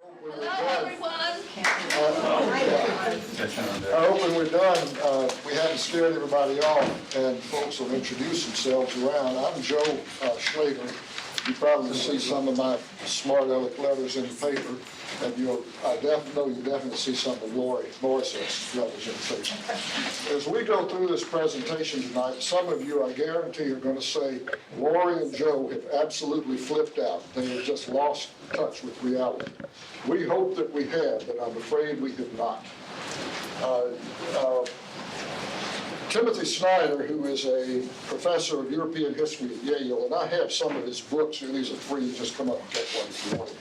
Hello, everyone. I hope when we're done, we haven't scared everybody off, and folks will introduce themselves around. I'm Joe Schlager. You probably see some of my smart aleck letters in the paper, and you definitely see some of Lori Morris's letters in the paper. As we go through this presentation tonight, some of you, I guarantee, are going to say, Lori and Joe have absolutely flipped out. They have just lost touch with reality. We hope that we have, but I'm afraid we have not. Timothy Snyder, who is a professor of European history at Yale, and I have some of his books here. These are free. Just come up and get one if you want.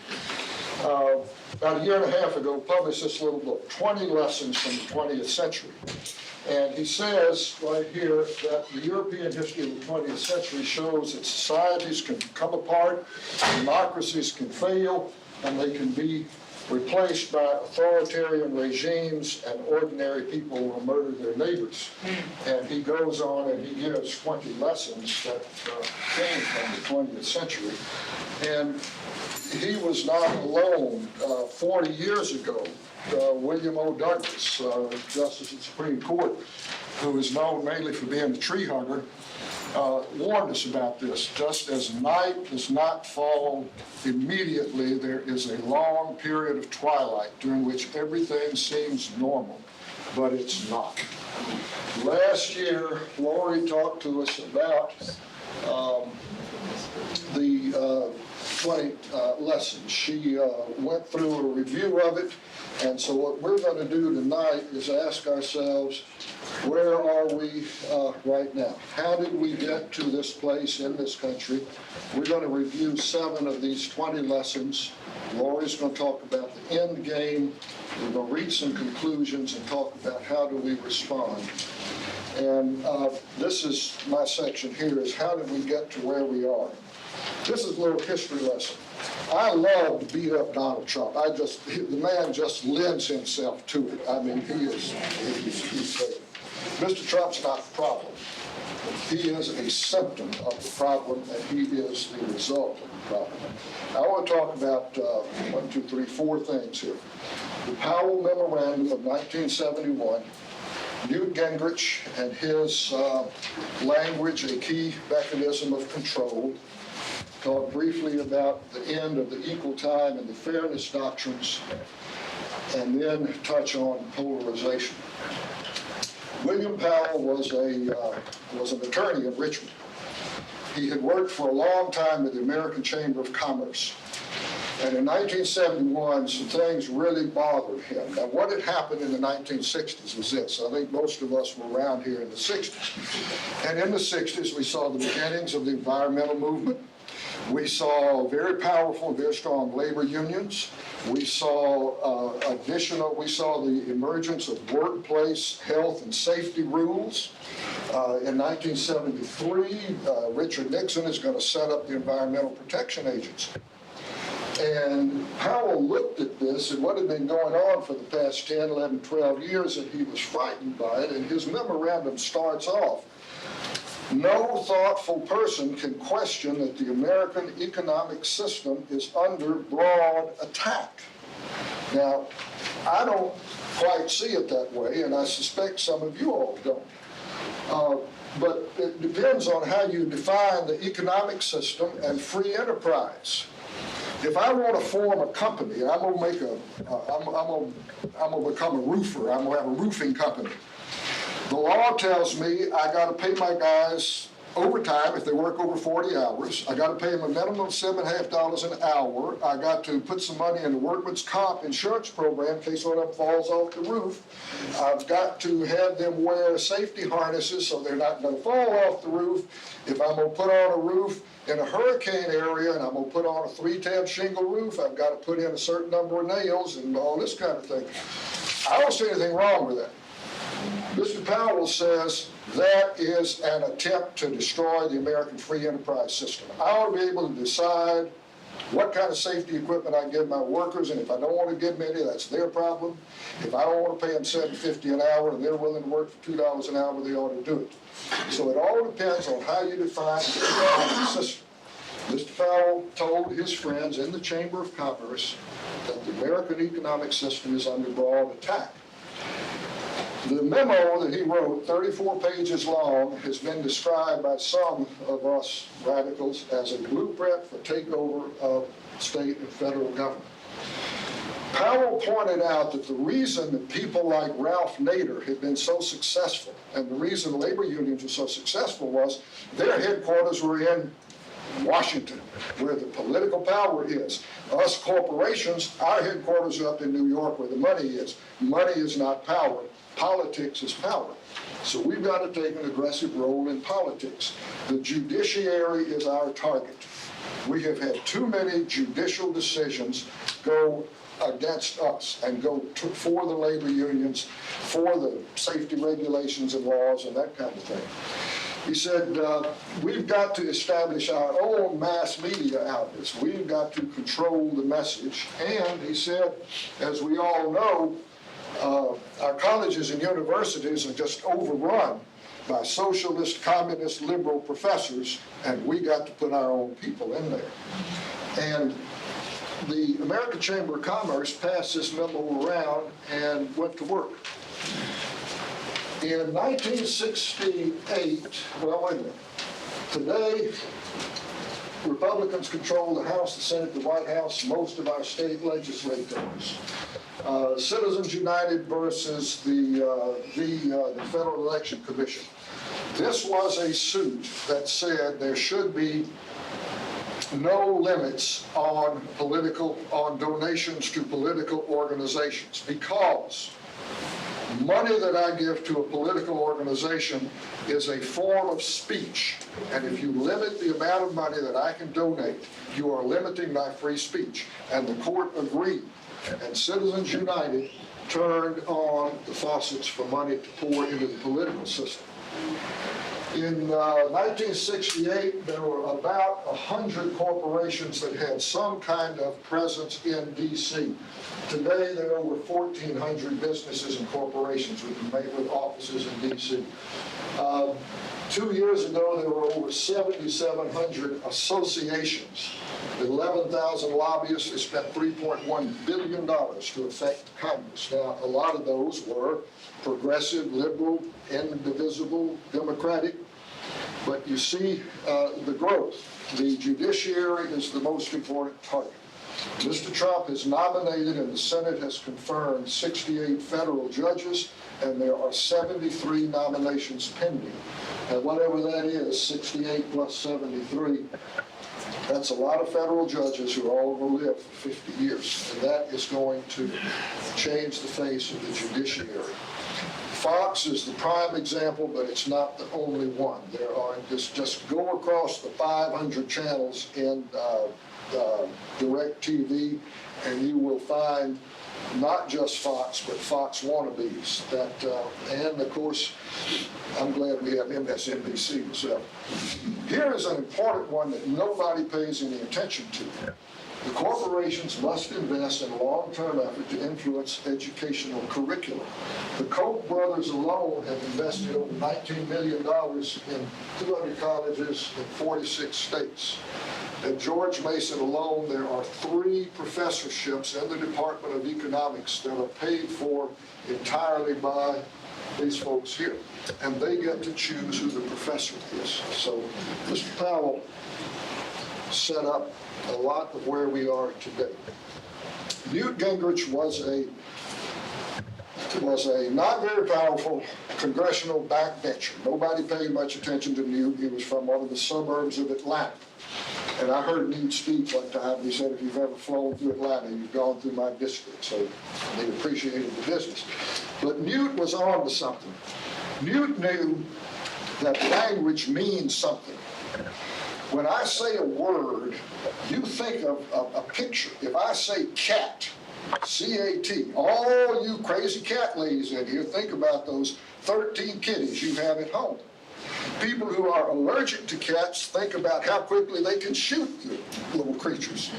About a year and a half ago, published this little book, 20 Lessons from the 20th Century. And he says right here that the European history of the 20th century shows that societies can come apart, democracies can fail, and they can be replaced by authoritarian regimes, and ordinary people will murder their neighbors. And he goes on and he gives 20 lessons that came from the 20th century. And he was not alone. 40 years ago, William O. Douglas, Justice of the Supreme Court, who is known mainly for being a tree hugger, warned us about this. Just as night does not fall immediately, there is a long period of twilight during which everything seems normal, but it's not. Last year, Lori talked to us about the 20 lessons. She went through a review of it, and so what we're going to do tonight is ask ourselves, where are we right now? How did we get to this place in this country? We're going to review 7 of these 20 lessons. Lori's going to talk about the end game. We're going to read some conclusions and talk about how do we respond. And this is my section here, is how did we get to where we are? This is a little history lesson. I love to beat up Donald Trump. The man just lends himself to it. I mean, he's Mr. Trump's not the problem. He is a symptom of the problem, and he is the result of the problem. I want to talk about 4 things here. The Powell Memorandum of 1971, Newt Gingrich and his language, a key mechanism of control. Talk briefly about the end of the equal time and the fairness doctrines, and then touch on polarization. William Powell was an attorney in Richmond. He had worked for a long time with the American Chamber of Commerce. And in 1971, some things really bothered him. Now, what had happened in the 1960s was this. I think most of us were around here in the 60s. And in the 60s, we saw the beginnings of the environmental movement. We saw very powerful, very strong labor unions. We saw the emergence of workplace health and safety rules. In 1973, Richard Nixon is going to set up the Environmental Protection Agency. And Powell looked at this and what had been going on for the past 10, 11, 12 years, and he was frightened by it. And his memorandum starts off, no thoughtful person can question that the American economic system is under broad attack. Now, I don't quite see it that way, and I suspect some of you all don't. But it depends on how you define the economic system and free enterprise. If I want to form a company, I'm going to become a roofer. I'm going to have a roofing company. The law tells me I got to pay my guys overtime if they work over 40 hours. I got to pay them a minimum of $7.50 an hour. I got to put some money in the workman's comp insurance program in case one of them falls off the roof. I've got to have them wear safety harnesses so they're not going to fall off the roof. If I'm going to put on a roof in a hurricane area and I'm going to put on a 3-tab shingle roof, I've got to put in a certain number of nails and all this kind of thing. I don't see anything wrong with that. Mr. Powell says that is an attempt to destroy the American free enterprise system. I ought to be able to decide what kind of safety equipment I give my workers, and if I don't want to give them any, that's their problem. If I don't want to pay them $7.50 an hour and they're willing to work for $2 an hour, they ought to do it. So it all depends on how you define the economic system. Mr. Powell told his friends in the Chamber of Commerce that the American economic system is under broad attack. The memo that he wrote, 34 pages long, has been described by some of us radicals as a blueprint for takeover of state and federal government. Powell pointed out that the reason that people like Ralph Nader had been so successful, and the reason labor unions were so successful, was their headquarters were in Washington, where the political power is. Us corporations, our headquarters are up in New York, where the money is. Money is not power. Politics is power. So we've got to take an aggressive role in politics. The judiciary is our target. We have had too many judicial decisions go against us and go for the labor unions, for the safety regulations and laws and that kind of thing. He said, we've got to establish our own mass media outlets. We've got to control the message. And he said, as we all know, our colleges and universities are just overrun by socialist, communist, liberal professors, and we got to put our own people in there. And the American Chamber of Commerce passed this memo around and went to work. In 1968, well, wait a minute. Today, Republicans control the House, the Senate, the White House, most of our state legislators. Citizens United versus the Federal Election Commission. This was a suit that said there should be no limits on donations to political organizations, because money that I give to a political organization is a form of speech. And if you limit the amount of money that I can donate, you are limiting my free speech. And the court agreed. And Citizens United turned on the faucets for money to pour into the political system. In 1968, there were about 100 corporations that had some kind of presence in D.C. Today, there are over 1,400 businesses and corporations with offices in D.C. 2 years ago, there were over 7,700 associations, 11,000 lobbyists. They spent $3.1 billion to affect Congress. Now, a lot of those were progressive, liberal, indivisible, democratic. But you see the growth. The judiciary is the most important target. Mr. Trump has nominated and the Senate has confirmed 68 federal judges, and there are 73 nominations pending. And whatever that is, 68 plus 73, that's a lot of federal judges who are all going to live for 50 years. And that is going to change the face of the judiciary. Fox is the prime example, but it's not the only one. There are, just go across the 500 channels in direct TV, and you will find not just Fox, but Fox wannabes. And of course, I'm glad we have MSNBC myself. Here is an important one that nobody pays any attention to. The corporations must invest in a long-term effort to influence educational curriculum. The Koch brothers alone have invested over $19 million in 200 colleges in 46 states. At George Mason alone, there are 3 professorships in the Department of Economics that are paid for entirely by these folks here. And they get to choose who the professor is. So Mr. Powell set up a lot of where we are today. Newt Gingrich was a not very powerful congressional backbencher. Nobody paid much attention to Newt. He was from one of the suburbs of Atlanta. And I heard Newt speak one time. He said, if you've ever flown through Atlanta, you've gone through my district. So they appreciated the business. But Newt was on to something. Newt knew that language means something. When I say a word, you think of a picture. If I say cat, C-A-T, all you crazy cat ladies in here, think about those 13 kitties you have at home. People who are allergic to cats think about how quickly they can shoot the little creatures.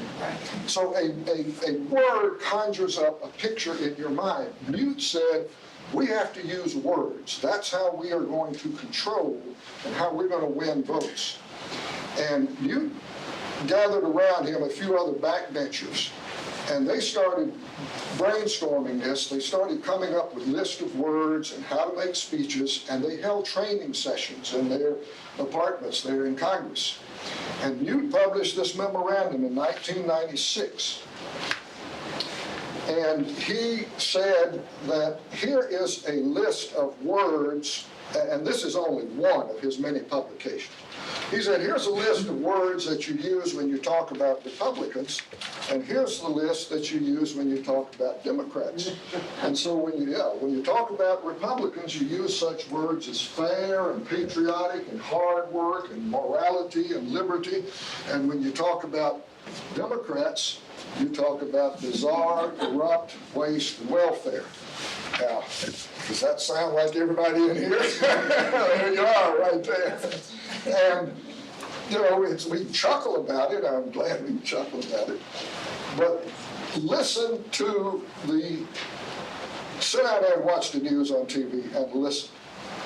So a word conjures up a picture in your mind. Newt said, we have to use words. That's how we are going to control and how we're going to win votes. And Newt gathered around him a few other backbenchers, and they started brainstorming this. They started coming up with lists of words and how to make speeches, and they held training sessions in their apartments there in Congress. And Newt published this memorandum in 1996. And he said that here is a list of words, and this is only one of his many publications. He said, here's a list of words that you use when you talk about Republicans, and here's the list that you use when you talk about Democrats. And so when you talk about Republicans, you use such words as fair and patriotic and hard work and morality and liberty. And when you talk about Democrats, you talk about bizarre, corrupt, waste, and welfare. Now, does that sound like everybody in here? There you are, right there. And, we chuckle about it. I'm glad we chuckle about it. But listen to sit down there and watch the news on TV and listen.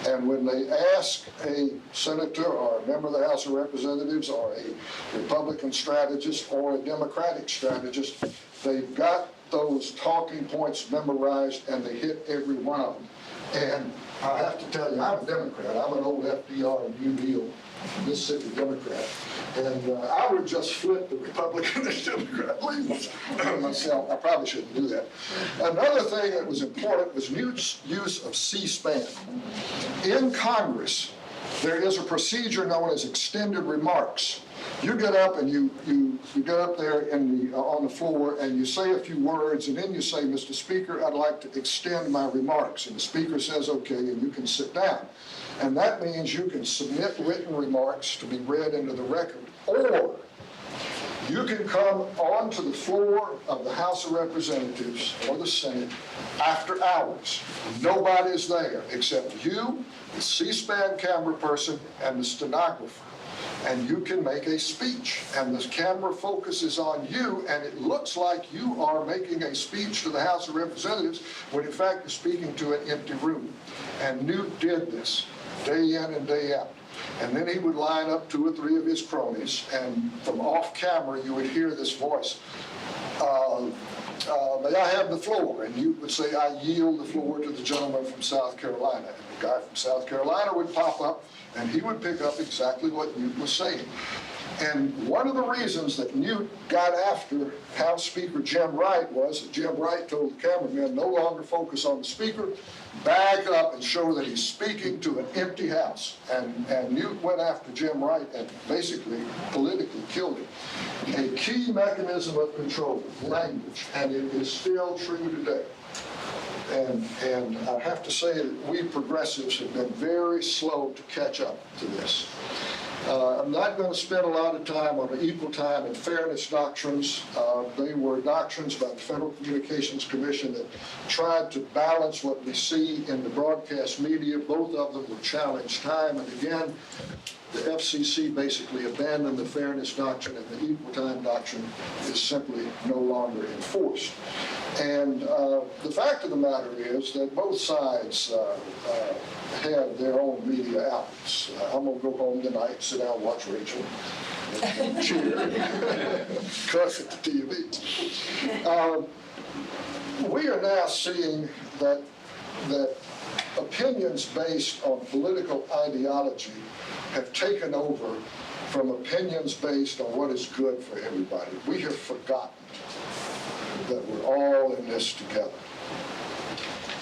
And when they ask a senator or a member of the House of Representatives or a Republican strategist or a Democratic strategist, they've got those talking points memorized and they hit every one of them. And I have to tell you, I'm a Democrat. I'm an old FDR and New Deal Mississippi Democrat. And I would just flip the Republican and Democrat leaders myself. I probably shouldn't do that. Another thing that was important was Newt's use of C-SPAN. In Congress, there is a procedure known as extended remarks. You get up and you get up there on the floor and you say a few words, and then you say, Mr. Speaker, I'd like to extend my remarks. And the Speaker says, okay, and you can sit down. And that means you can submit written remarks to be read into the record, or you can come onto the floor of the House of Representatives or the Senate after hours. Nobody's there except you, the C-SPAN camera person, and the stenographer. And you can make a speech, and the camera focuses on you, and it looks like you are making a speech to the House of Representatives when in fact you're speaking to an empty room. And Newt did this day in and day out. And then he would line up 2 or 3 of his cronies, and from off camera you would hear this voice, may I have the floor? And Newt would say, I yield the floor to the gentleman from South Carolina. And the guy from South Carolina would pop up, and he would pick up exactly what Newt was saying. And one of the reasons that Newt got after House Speaker Jim Wright was that Jim Wright told the cameraman, no longer focus on the Speaker, back up and show that he's speaking to an empty House. And Newt went after Jim Wright and basically politically killed him. A key mechanism of control, language, and it is still true today. And I have to say that we progressives have been very slow to catch up to this. I'm not going to spend a lot of time on the equal time and fairness doctrines. They were doctrines by the Federal Communications Commission that tried to balance what we see in the broadcast media. Both of them were challenged time and again. The FCC basically abandoned the fairness doctrine, and the equal time doctrine is simply no longer enforced. And the fact of the matter is that both sides have their own media outlets. I'm going to go home tonight, sit down, watch Rachel, and cheer, cuss at the TV. We are now seeing that opinions based on political ideology have taken over from opinions based on what is good for everybody. We have forgotten that we're all in this together.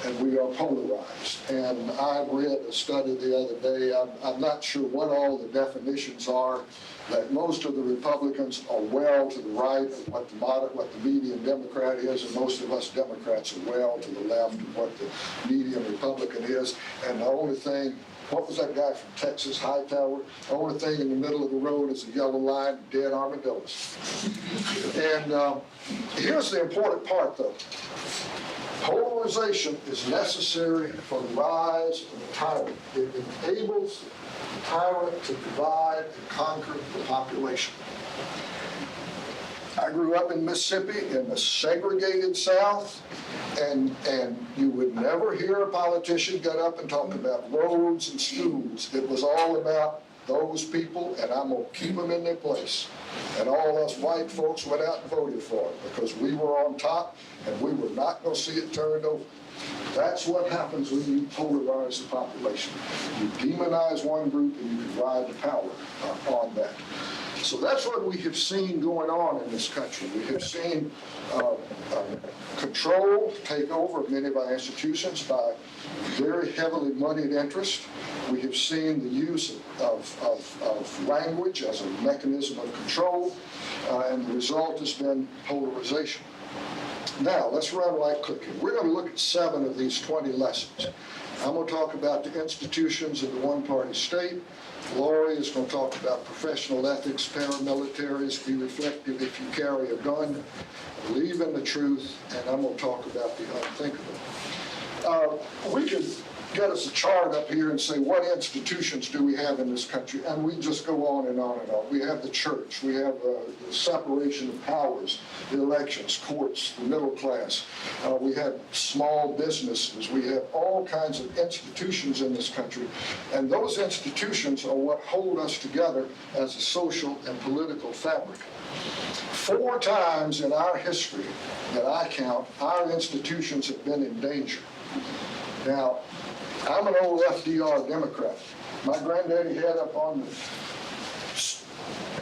And we are polarized. And I read a study the other day. I'm not sure what all the definitions are, that most of the Republicans are well to the right of what the median Democrat is, and most of us Democrats are well to the left of what the median Republican is. And the only thing, what was that guy from Texas, Hightower? The only thing in the middle of the road is a yellow line, dead armadillos. And here's the important part, though. Polarization is necessary for the rise of the tyrant. It enables the tyrant to divide and conquer the population. I grew up in Mississippi in the segregated South, and you would never hear a politician get up and talk about roads and schools. It was all about those people, and I'm going to keep them in their place. And all us white folks went out and voted for it because we were on top and we were not going to see it turned over. That's what happens when you polarize the population. You demonize one group and you can ride the power on that. So that's what we have seen going on in this country. We have seen control take over many of our institutions by very heavily moneyed interest. We have seen the use of language as a mechanism of control, and the result has been polarization. Now, let's run right quick here. We're going to look at 7 of these 20 lessons. I'm going to talk about the institutions of the one-party state. Laurie is going to talk about professional ethics, paramilitaries, be reflective if you carry a gun, believe in the truth, and I'm going to talk about the unthinkable. We could get us a chart up here and say, what institutions do we have in this country? And we just go on and on and on. We have the church. We have the separation of powers, the elections, courts, the middle class. We have small businesses. We have all kinds of institutions in this country. And those institutions are what hold us together as a social and political fabric. 4 times in our history that I count, our institutions have been in danger. Now, I'm an old FDR Democrat. My granddaddy had up on the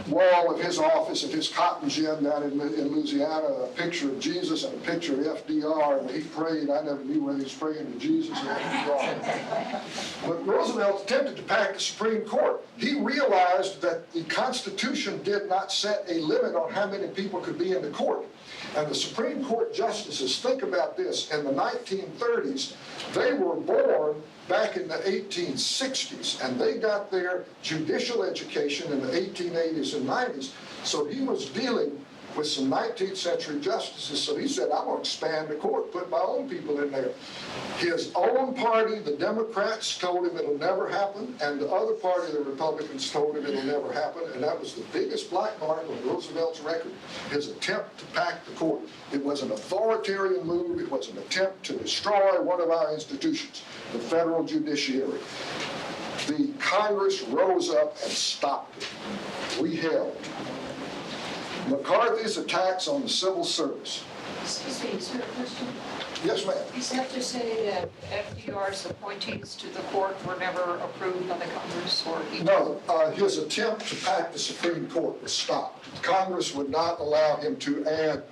wall of his office, of his cotton gin down in Louisiana, a picture of Jesus and a picture of FDR, and he prayed. I never knew whether he was praying to Jesus or FDR. But Roosevelt attempted to pack the Supreme Court. He realized that the Constitution did not set a limit on how many people could be in the court. And the Supreme Court justices, think about this, in the 1930s, they were born back in the 1860s, and they got their judicial education in the 1880s and 90s. So he was dealing with some 19th century justices. So he said, I'm going to expand the court, put my own people in there. His own party, the Democrats, told him it'll never happen, and the other party, the Republicans, told him it'll never happen, and that was the biggest black mark on Roosevelt's record, his attempt to pack the court. It was an authoritarian move. It was an attempt to destroy one of our institutions, the federal judiciary. The Congress rose up and stopped it. We held. McCarthy's attacks on the civil service. Excuse me, is there a question? Yes, ma'am. Is that to say that FDR's appointees to the court were never approved by the Congress, or he? No, his attempt to pack the Supreme Court was stopped. Congress would not allow him to add,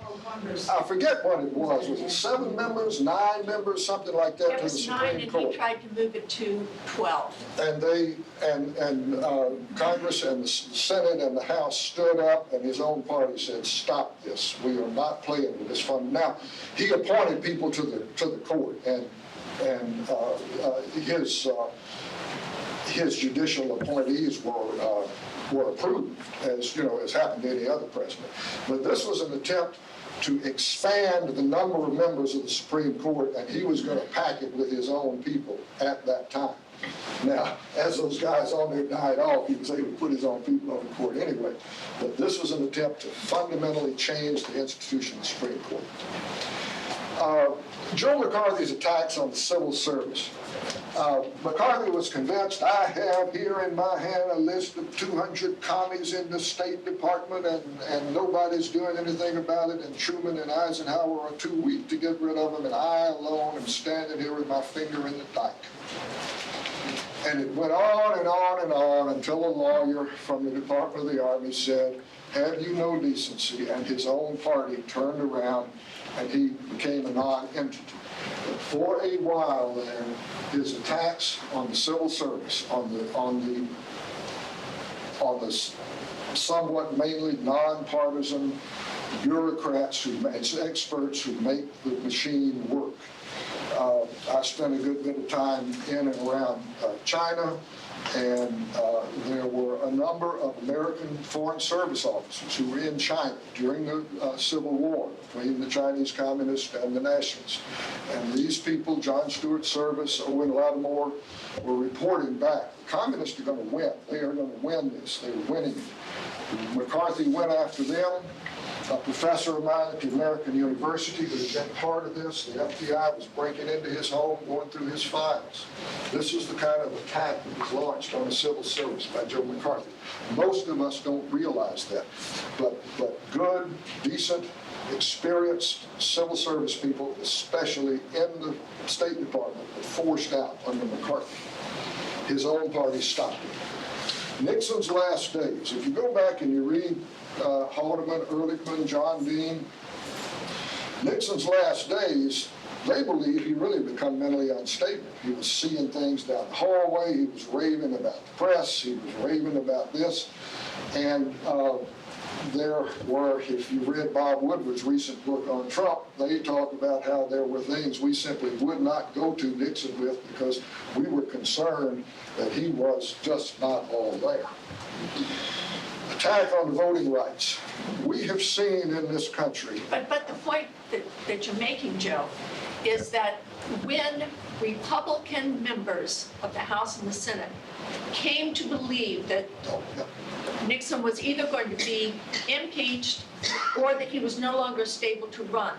I forget what it was it 7 members, 9 members, something like that, It to the was 9, Supreme and Court. he tried to move it to 12. And Congress and the Senate and the House stood up, and his own party said, stop this. We are not playing with this fund. Now, he appointed people to the court, and his judicial appointees were approved, as you know, as happened to any other president. But this was an attempt to expand the number of members of the Supreme Court, and he was going to pack it with his own people at that time. Now, as those guys on there died off, he was able to put his own people on the court anyway. But this was an attempt to fundamentally change the institution of the Supreme Court. Joe McCarthy's attacks on the civil service. McCarthy was convinced, I have here in my hand a list of 200 commies in the State Department, and nobody's doing anything about it, and Truman and Eisenhower are too weak to get rid of them, and I alone am standing here with my finger in the dike. And it went on and on and on until a lawyer from the Department of the Army said, have you no decency? And his own party turned around and he became a non-entity. But for a while there, his attacks on the civil service, on the somewhat mainly nonpartisan bureaucrats, experts who make the machine work. I spent a good bit of time in and around China, and there were a number of American Foreign Service officers who were in China during the Civil War between the Chinese Communists and the Nationalists. And these people, John Stewart Service, Owen Lattimore, were reporting back, the Communists are going to win. They are going to win this. They're winning it. McCarthy went after them. a professor of mine at the American University who had been part of this. The FBI was breaking into his home, going through his files. This is the kind of attack that was launched on the civil service by Joe McCarthy. Most of us don't realize that, but good, decent, experienced civil service people, especially in the State Department, were forced out under McCarthy. His own party stopped it. Nixon's last days, if you go back and you read Haldeman, Ehrlichman, John Dean, Nixon's last days, they believe he really become mentally unstable. He was seeing things down the hallway, he was raving about the press, he was raving about this, and there were, if you read Bob Woodward's recent book on Trump, they talk about how there were things we simply would not go to Nixon with because we were concerned that he was just not all there. Attack on the voting rights. We have seen in this country. But the point that you're making, Joe, is that when Republican members of the House and the Senate came to believe that Nixon was either going to be impeached or that he was no longer stable to run,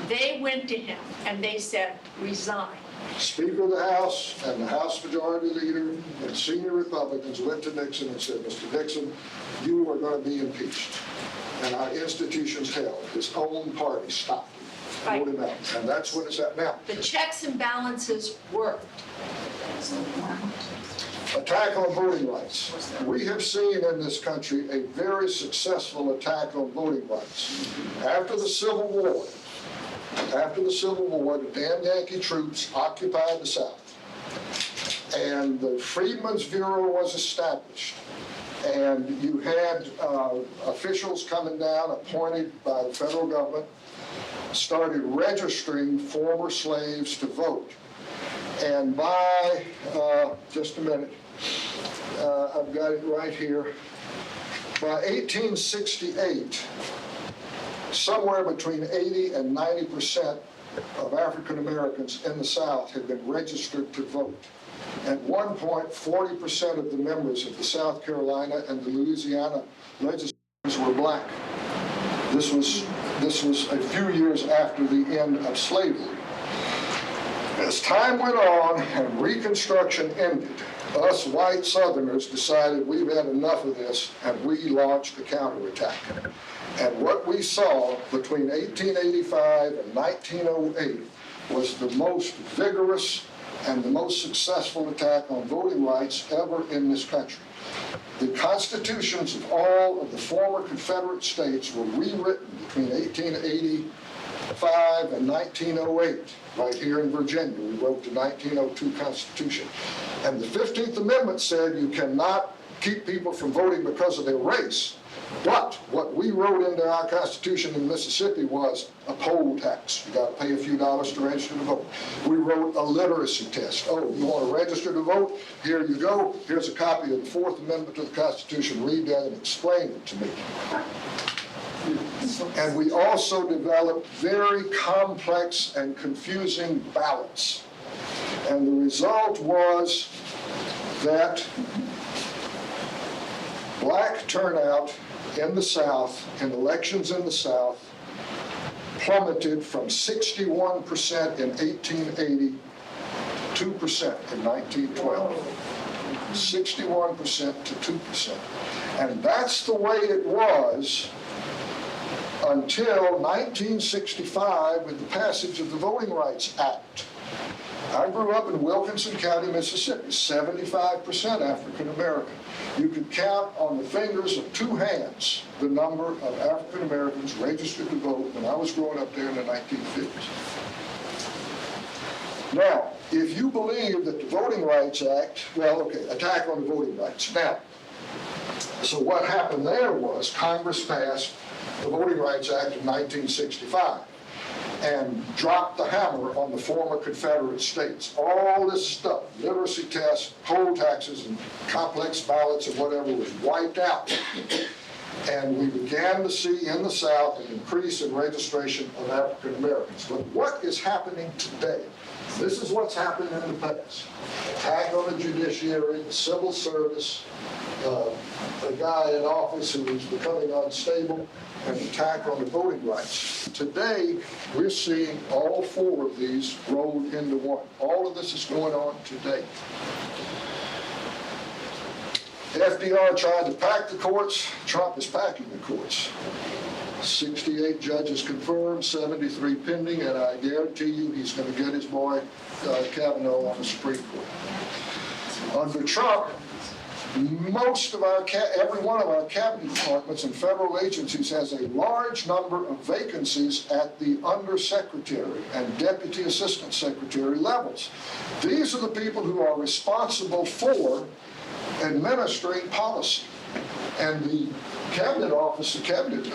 they went to him and they said, resign. Speaker of the House and the House Majority Leader and senior Republicans went to Nixon and said, Mr. Nixon, you are going to be impeached. And our institutions held. His own party stopped him. Right. Voted him out. And that's what it's at now. The checks and balances worked. Attack on voting rights. We have seen in this country a very successful attack on voting rights. After the Civil War, the damn Yankee troops occupied the South. And the Freedmen's Bureau was established. And you had officials coming down, appointed by the federal government, started registering former slaves to vote. And by, just a minute, I've got it right here, by 1868, somewhere between 80 and 90% of African Americans in the South had been registered to vote. At one point, 40% of the members of the South Carolina and the Louisiana legislatures were black. This was a few years after the end of slavery. As time went on and Reconstruction ended, us white Southerners decided we've had enough of this, and we launched a counterattack. And what we saw between 1885 and 1908 was the most vigorous and the most successful attack on voting rights ever in this country. The constitutions of all of the former Confederate states were rewritten between 1885 and 1908. Right here in Virginia, we wrote the 1902 Constitution. And the 15th Amendment said you cannot keep people from voting because of their race. But what we wrote into our Constitution in Mississippi was a poll tax. You got to pay a few dollars to register to vote. We wrote a literacy test. Oh, you want to register to vote? Here you go. Here's a copy of the Fourth Amendment to the Constitution. Read that and explain it to me. And we also developed very complex and confusing ballots. And the result was that black turnout in the South, in elections in the South, plummeted from 61% in 1880 to 2% in 1912. 61% to 2%. And that's the way it was until 1965 with the passage of the Voting Rights Act. I grew up in Wilkinson County, Mississippi, 75% African American. You could count on the fingers of two hands the number of African Americans registered to vote when I was growing up there in the 1950s. Now, if you believe that the Voting Rights Act, well, okay, attack on the voting rights. Now, so what happened there was Congress passed the Voting Rights Act of 1965 and dropped the hammer on the former Confederate states. All this stuff, literacy tests, poll taxes, and complex ballots and whatever was wiped out. And we began to see in the South an increase in registration of African Americans. But what is happening today? This is what's happened in the past. Attack on the judiciary, the civil service, a guy in office who is becoming unstable, an attack on the voting rights. Today, we're seeing all four of these rolled into one. All of this is going on today. FDR tried to pack the courts. Trump is packing the courts. 68 judges confirmed, 73 pending, and I guarantee you he's going to get his boy Kavanaugh on the Supreme Court. Under Trump, most of every one of our cabinet departments and federal agencies has a large number of vacancies at the undersecretary and deputy assistant secretary levels. These are the people who are responsible for administering policy. And the cabinet office, the cabinet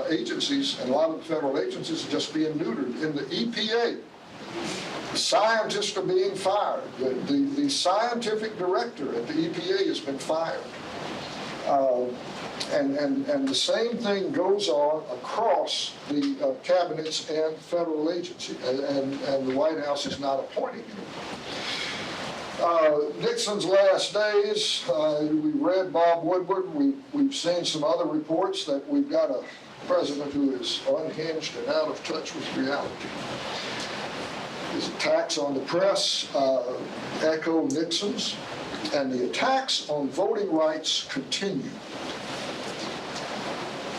agencies, and a lot of the federal agencies are just being neutered. In the EPA, scientists are being fired. The scientific director at the EPA has been fired. And the same thing goes on across the cabinets and federal agencies, and the White House is not appointing anyone. Nixon's last days, we read Bob Woodward. We've seen some other reports that we've got a president who is unhinged and out of touch with reality. His attacks on the press echo Nixon's, and the attacks on voting rights continue.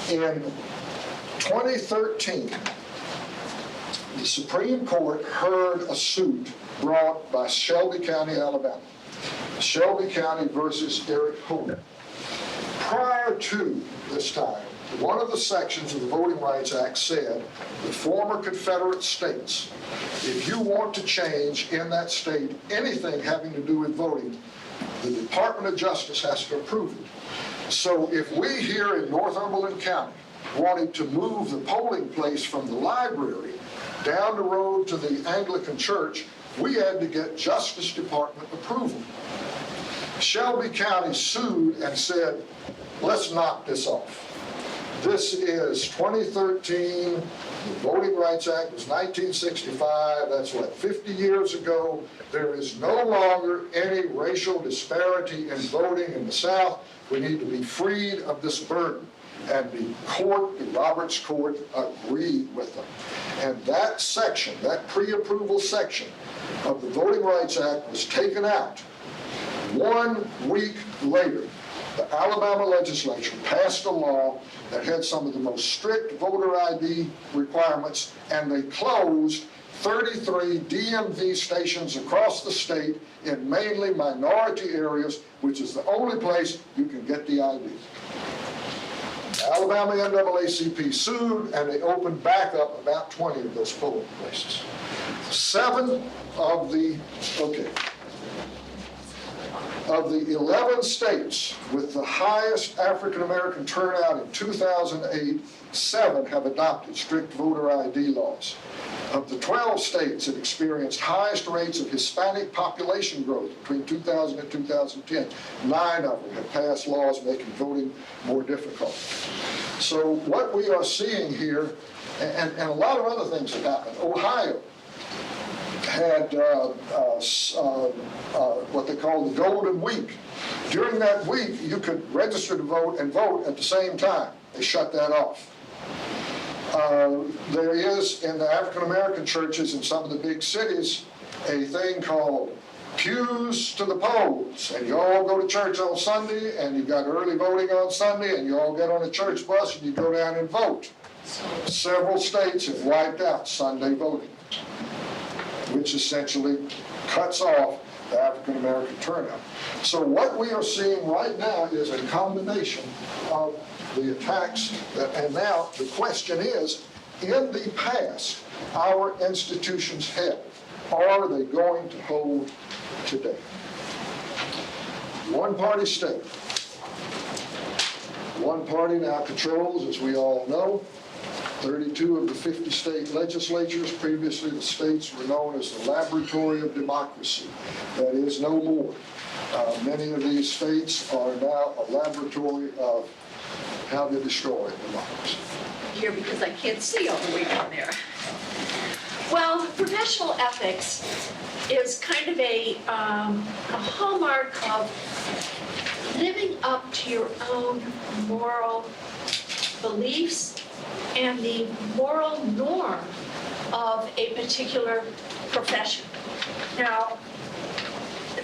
In 2013, the Supreme Court heard a suit brought by Shelby County, Alabama. Shelby County versus Eric Holder. Prior to this time, one of the sections of the Voting Rights Act said the former Confederate states, if you want to change in that state anything having to do with voting, the Department of Justice has to approve it. So if we here in Northumberland County wanted to move the polling place from the library down the road to the Anglican Church, we had to get Justice Department approval. Shelby County sued and said, let's knock this off. This is 2013. The Voting Rights Act was 1965. That's what, 50 years ago. There is no longer any racial disparity in voting in the South. We need to be freed of this burden. And the court, the Roberts Court, agreed with them. And that section, that pre-approval section of the Voting Rights Act was taken out. 1 week later, the Alabama legislature passed a law that had some of the most strict voter ID requirements, and they closed 33 DMV stations across the state in mainly minority areas, which is the only place you can get the ID. Alabama NAACP sued, and they opened back up about 20 of those polling places. 7 of the 11 states with the highest African-American turnout in 2008, 7 have adopted strict voter ID laws. Of the 12 states that experienced highest rates of Hispanic population growth between 2000 and 2010, 9 of them have passed laws making voting more difficult. So what we are seeing here, and a lot of other things have happened. Ohio had what they call the Golden Week. During that week, you could register to vote and vote at the same time. They shut that off. There is, in the African-American churches in some of the big cities, a thing called pews to the polls. And you all go to church on Sunday, and you've got early voting on Sunday, and you all get on a church bus, and you go down and vote. Several states have wiped out Sunday voting, which essentially cuts off the African-American turnout. So what we are seeing right now is a combination of the attacks, and now the question is, in the past, our institutions held, are they going to hold today? One-party state. One party now controls, as we all know, 32 of the 50 state legislatures. Previously, the states were known as the laboratory of democracy. That is no more. Many of these states are now a laboratory of how to destroy democracy. Here, because I can't see all the way down there. Well, professional ethics is kind of a hallmark of living up to your own moral beliefs and the moral norm of a particular profession. Now,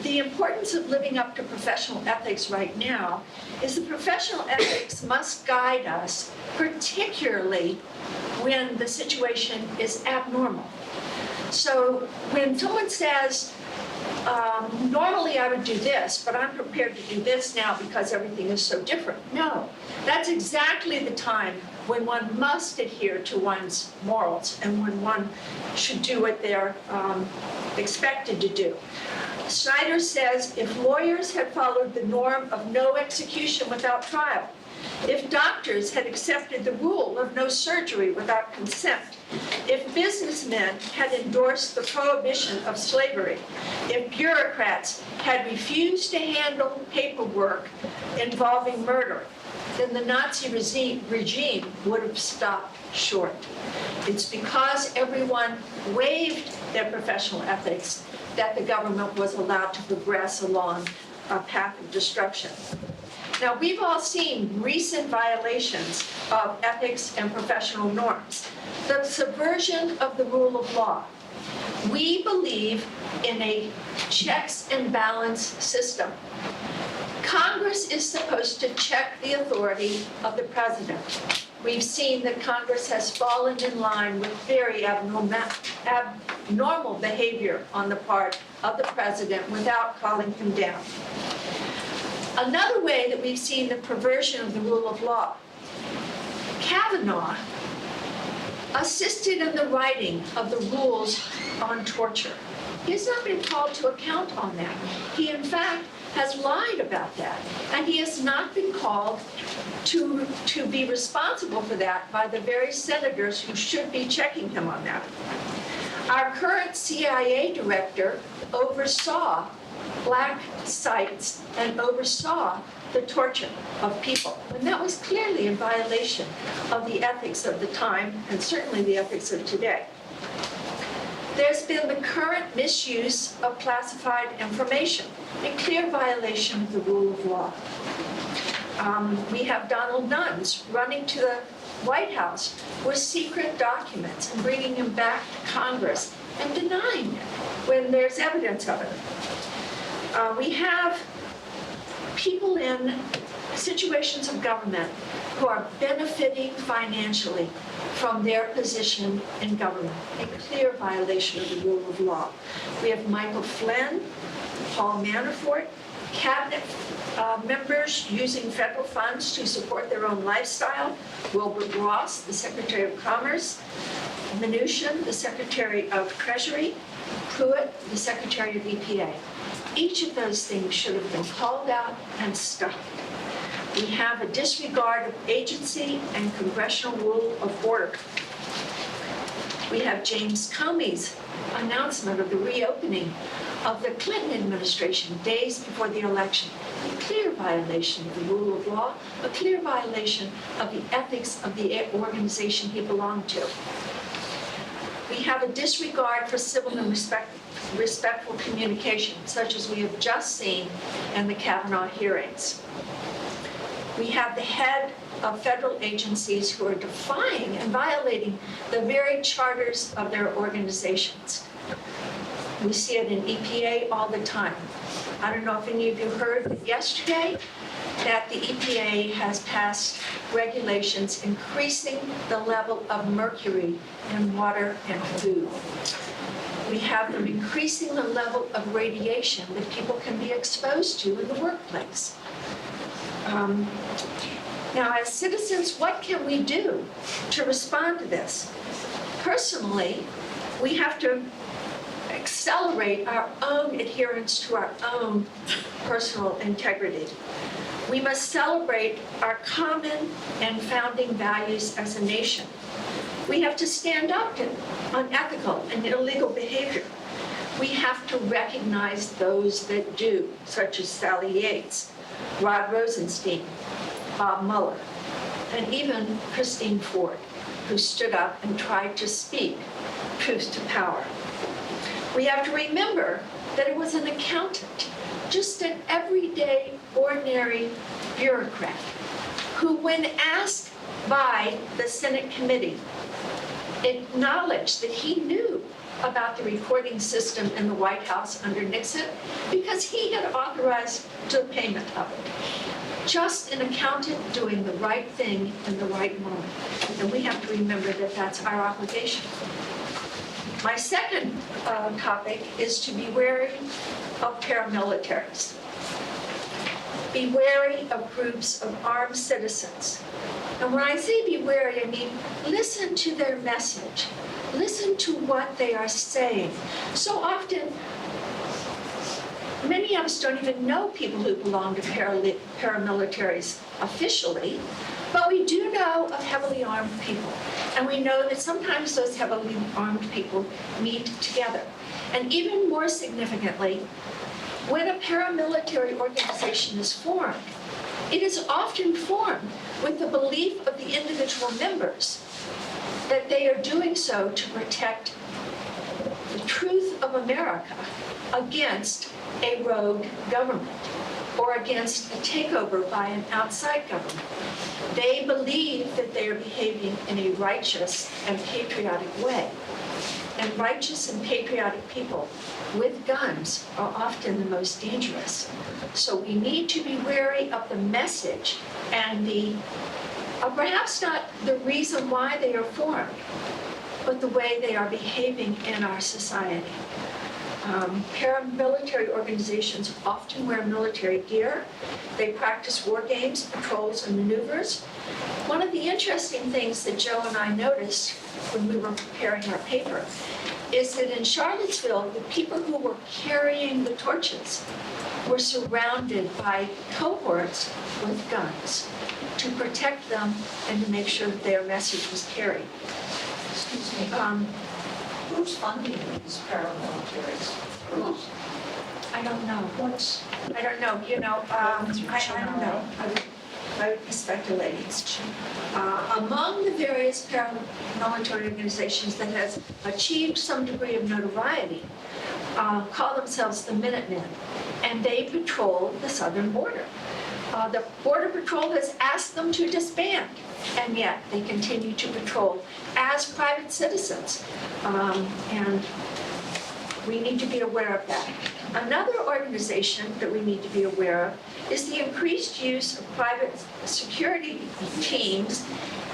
the importance of living up to professional ethics right now is that professional ethics must guide us, particularly when the situation is abnormal. So when someone says, normally I would do this, but I'm prepared to do this now because everything is so different. No, that's exactly the time when one must adhere to one's morals and when one should do what they're expected to do. Snyder says, if lawyers had followed the norm of no execution without trial, if doctors had accepted the rule of no surgery without consent, if businessmen had endorsed the prohibition of slavery, if bureaucrats had refused to handle paperwork involving murder, then the Nazi regime would have stopped short. It's because everyone waived their professional ethics that the government was allowed to progress along a path of destruction. Now, we've all seen recent violations of ethics and professional norms, the subversion of the rule of law. We believe in a checks and balance system. Congress is supposed to check the authority of the president. We've seen that Congress has fallen in line with very abnormal behavior on the part of the president without calling him down. Another way that we've seen the perversion of the rule of law, Kavanaugh assisted in the writing of the rules on torture. He has not been called to account on that. He, in fact, has lied about that, and he has not been called to be responsible for that by the very senators who should be checking him on that. Our current CIA director oversaw black sites and oversaw the torture of people, and that was clearly in violation of the ethics of the time and certainly the ethics of today. There's been the current misuse of classified information, a clear violation of the rule of law. We have Donald Nuns running to the White House with secret documents and bringing them back to Congress and denying it when there's evidence of it. We have people in situations of government who are benefiting financially from their position in government, a clear violation of the rule of law. We have Michael Flynn, Paul Manafort, cabinet members using federal funds to support their own lifestyle, Wilbur Ross, the Secretary of Commerce, Mnuchin, the Secretary of Treasury, Pruitt, the Secretary of EPA. Each of those things should have been called out and stopped. We have a disregard of agency and congressional rule of order. We have James Comey's announcement of the reopening of the Clinton administration days before the election. A clear violation of the rule of law, a clear violation of the ethics of the organization he belonged to. We have a disregard for civil and respectful communication, such as we have just seen in the Kavanaugh hearings. We have the head of federal agencies who are defying and violating the very charters of their organizations. We see it in EPA all the time. I don't know if any of you heard that yesterday that the EPA has passed regulations increasing the level of mercury in water and food. We have them increasing the level of radiation that people can be exposed to in the workplace. Now, as citizens, what can we do to respond to this? Personally, we have to accelerate our own adherence to our own personal integrity. We must celebrate our common and founding values as a nation. We have to stand up to unethical and illegal behavior. We have to recognize those that do, such as Sally Yates, Rod Rosenstein, Bob Mueller, and even Christine Ford, who stood up and tried to speak truth to power. We have to remember that it was an accountant just an everyday, ordinary bureaucrat who, when asked by the Senate committee, acknowledged that he knew about the recording system in the White House under Nixon because he had authorized the payment of it. Just an accountant doing the right thing in the right moment. And we have to remember that that's our obligation. My second topic is to be wary of paramilitaries. Be wary of groups of armed citizens. And when I say be wary, I mean listen to their message. Listen to what they are saying. So often, many of us don't even know people who belong to paramilitaries officially, but we do know of heavily armed people. And we know that sometimes those heavily armed people meet together. And even more significantly, when a paramilitary organization is formed, it is often formed with the belief of the individual members that they are doing so to protect the truth of America against a rogue government or against a takeover by an outside government. They believe that they are behaving in a righteous and patriotic way. And righteous and patriotic people with guns are often the most dangerous. So we need to be wary of the message and perhaps not the reason why they are formed, but the way they are behaving in our society. Paramilitary organizations often wear military gear. They practice war games, patrols, and maneuvers. One of the interesting things that Joe and I noticed when we were preparing our paper is that in Charlottesville, the people who were carrying the torches were surrounded by cohorts with guns to protect them and to make sure that their message was carried. Excuse me, who's funding these paramilitaries? Who's? I don't know. I don't know. I don't know. I would be speculating. Among the various paramilitary organizations that has achieved some degree of notoriety, call themselves the Minutemen, and they patrol the southern border. The Border Patrol has asked them to disband, and yet they continue to patrol as private citizens. And we need to be aware of that. Another organization that we need to be aware of is the increased use of private security teams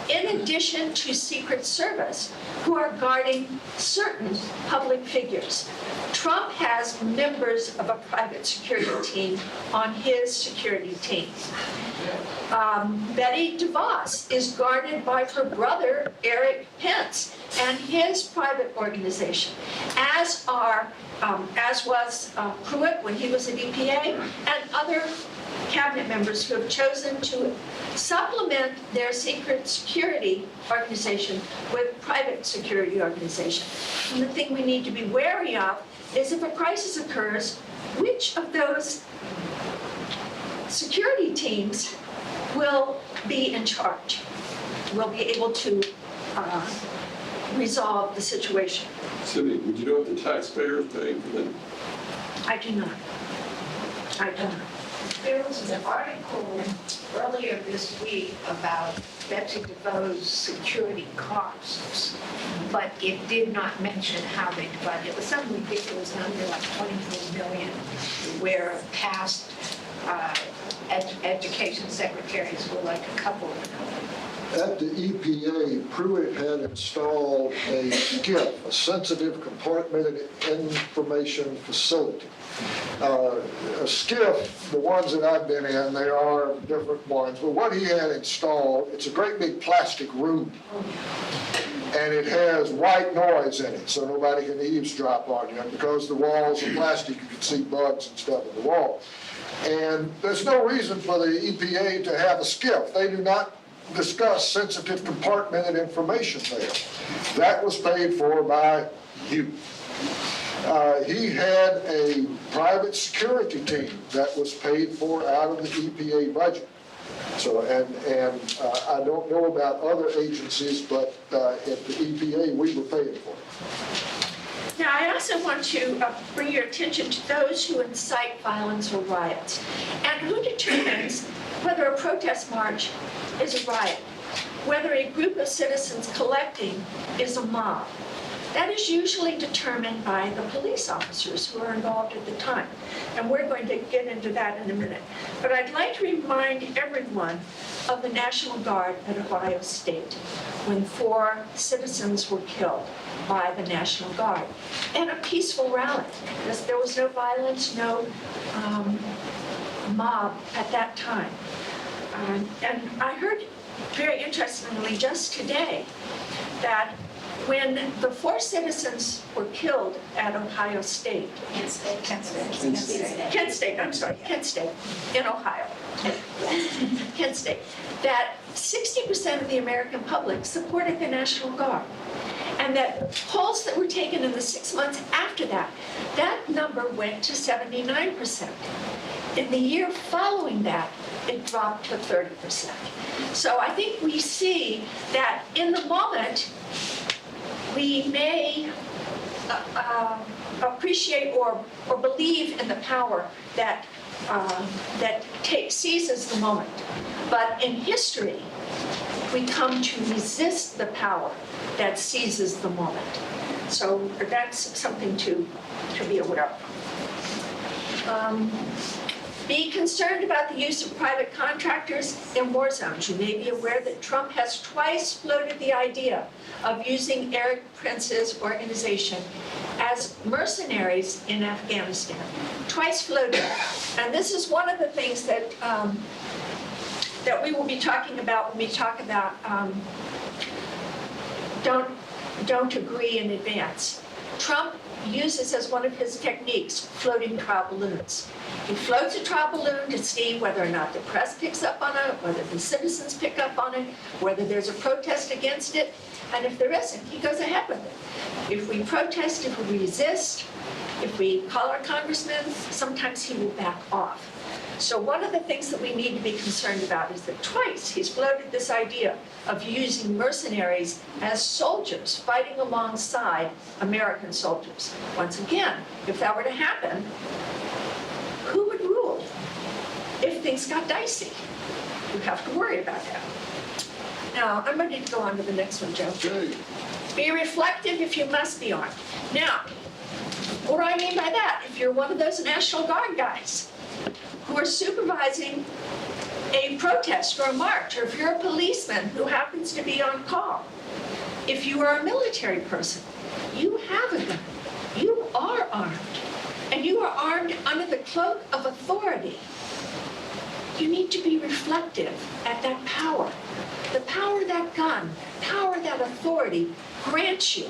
in addition to Secret Service who are guarding certain public figures. Trump has members of a private security team on his security team. Betty DeVos is guarded by her brother, Eric Pence, and his private organization, as was Pruitt when he was at EPA, and other cabinet members who have chosen to supplement their secret security organization with private security organization. And the thing we need to be wary of is if a crisis occurs, which of those security teams will be in charge, will be able to resolve the situation. Cindy, would you know what the taxpayers pay for them? I do not. I do not. There was an article earlier this week about Betsy DeVos' security costs, but it did not mention how they divided. It was some ridiculous number, like 24 million, where past education secretaries were like a couple of million. At the EPA, Pruitt had installed a SCIF, a sensitive compartmented information facility. A SCIF, the ones that I've been in, there are different ones, but what he had installed, it's a great big plastic room. And it has white noise in it, so nobody can eavesdrop on you. And because the walls are plastic, you can see bugs and stuff in the wall. And there's no reason for the EPA to have a SCIF. They do not discuss sensitive compartmented information there. That was paid for by you. He had a private security team that was paid for out of the EPA budget. So, and I don't know about other agencies, but at the EPA, we were paying for it. Now, I also want to bring your attention to those who incite violence or riots, and who determines whether a protest march is a riot, whether a group of citizens collecting is a mob. That is usually determined by the police officers who are involved at the time. And we're going to get into that in a minute. But I'd like to remind everyone of the National Guard at Ohio State when 4 citizens were killed by the National Guard in a peaceful rally. There was no violence, no mob at that time. And I heard very interestingly just today that when the 4 citizens were killed at Ohio State, Kent State, in Ohio, Kent State, that 60% of the American public supported the National Guard. And that polls that were taken in the 6 months after that, that number went to 79%. In the year following that, it dropped to 30%. So I think we see that in the moment, we may appreciate or believe in the power that seizes the moment. But in history, we come to resist the power that seizes the moment. So that's something to be aware of. Be concerned about the use of private contractors in war zones. You may be aware that Trump has twice floated the idea of using Eric Prince's organization as mercenaries in Afghanistan. Twice floated. And this is one of the things that that we will be talking about when we talk about don't agree in advance. Trump uses as one of his techniques floating trial balloons. He floats a trial balloon to see whether or not the press picks up on it, whether the citizens pick up on it, whether there's a protest against it, and if there isn't, he goes ahead with it. If we protest, if we resist, if we call our congressman, sometimes he will back off. So one of the things that we need to be concerned about is that twice he's floated this idea of using mercenaries as soldiers fighting alongside American soldiers. Once again, if that were to happen, who would rule if things got dicey? You have to worry about that. Now, I'm ready to go on to the next one, Joe. Okay. Be reflective if you must be armed. Now, what do I mean by that? If you're one of those National Guard guys who are supervising a protest or a march, or if you're a policeman who happens to be on call, if you are a military person, you have a gun. You are armed. And you are armed under the cloak of authority. You need to be reflective at that power. The power that gun, power that authority grants you.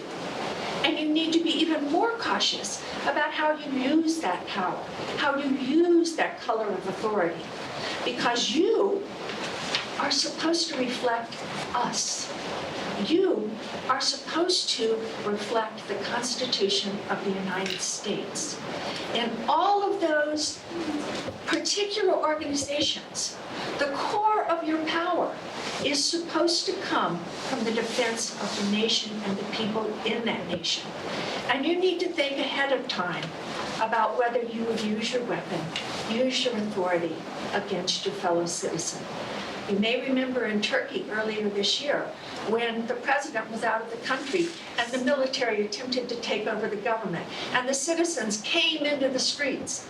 And you need to be even more cautious about how you use that power, how you use that color of authority. Because you are supposed to reflect us. You are supposed to reflect the Constitution of the United States. And all of those particular organizations, the core of your power is supposed to come from the defense of the nation and the people in that nation. And you need to think ahead of time about whether you would use your weapon, use your authority against your fellow citizen. You may remember in Turkey earlier this year when the president was out of the country and the military attempted to take over the government. And the citizens came into the streets.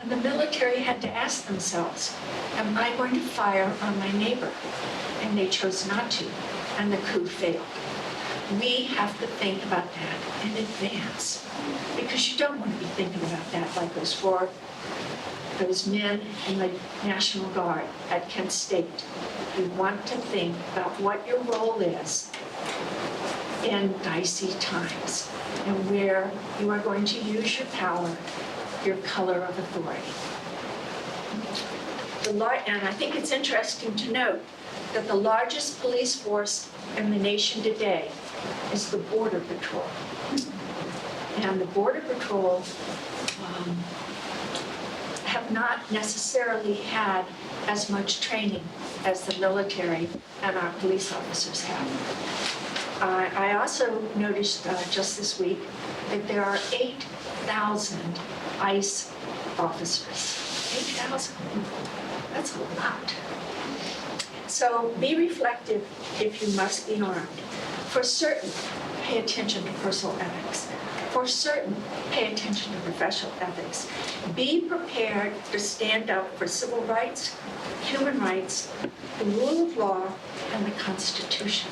And the military had to ask themselves, am I going to fire on my neighbor? And they chose not to. And the coup failed. We have to think about that in advance. Because you don't want to be thinking about that like those men in the National Guard at Kent State. You want to think about what your role is in dicey times and where you are going to use your power, your color of authority. And I think it's interesting to note that the largest police force in the nation today is the Border Patrol. And the Border Patrol have not necessarily had as much training as the military and our police officers have. I also noticed just this week that there are 8,000 ICE officers. 8,000. That's a lot. So be reflective if you must be armed. For certain, pay attention to personal ethics. For certain, pay attention to professional ethics. Be prepared to stand up for civil rights, human rights, the rule of law, and the Constitution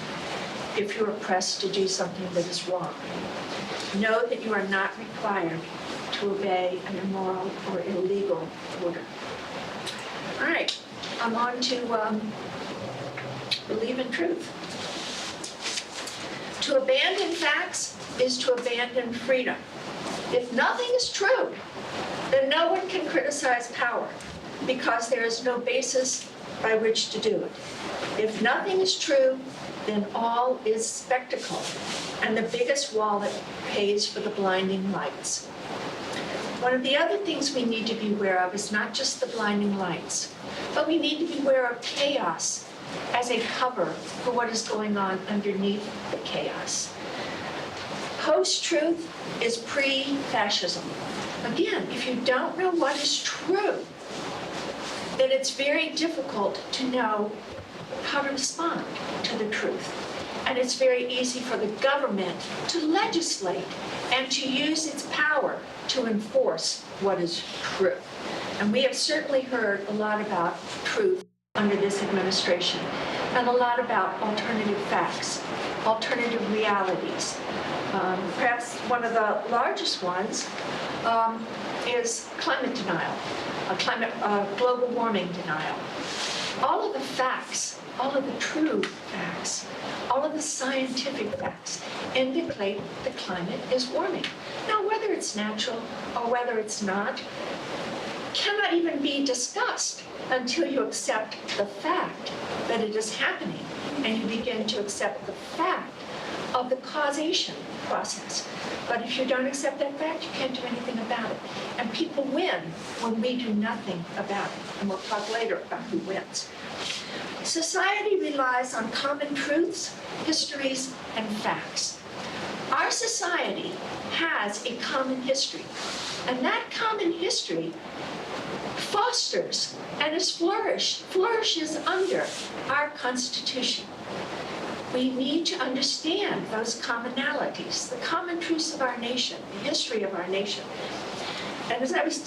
if you are pressed to do something that is wrong. Know that you are not required to obey an immoral or illegal order. All right, I'm on to believe in truth. To abandon facts is to abandon freedom. If nothing is true, then no one can criticize power because there is no basis by which to do it. If nothing is true, then all is spectacle, and the biggest wallet pays for the blinding lights. One of the other things we need to be aware of is not just the blinding lights, but we need to be aware of chaos as a cover for what is going on underneath the chaos. Post-truth is pre-fascism. Again, if you don't know what is true, then it's very difficult to know how to respond to the truth. And it's very easy for the government to legislate and to use its power to enforce what is true. And we have certainly heard a lot about truth under this administration, and a lot about alternative facts, alternative realities. Perhaps one of the largest ones is climate denial, global warming denial. All of the facts, all of the true facts, all of the scientific facts indicate the climate is warming. Now, whether it's natural or whether it's not, cannot even be discussed until you accept the fact that it is happening and you begin to accept the fact of the causation process. But if you don't accept that fact, you can't do anything about it. And people win when we do nothing about it. And we'll talk later about who wins. Society relies on common truths, histories, and facts. Our society has a common history, and that common history fosters and flourishes under our Constitution. We need to understand those commonalities, the common truths of our nation, the history of our nation. And as I was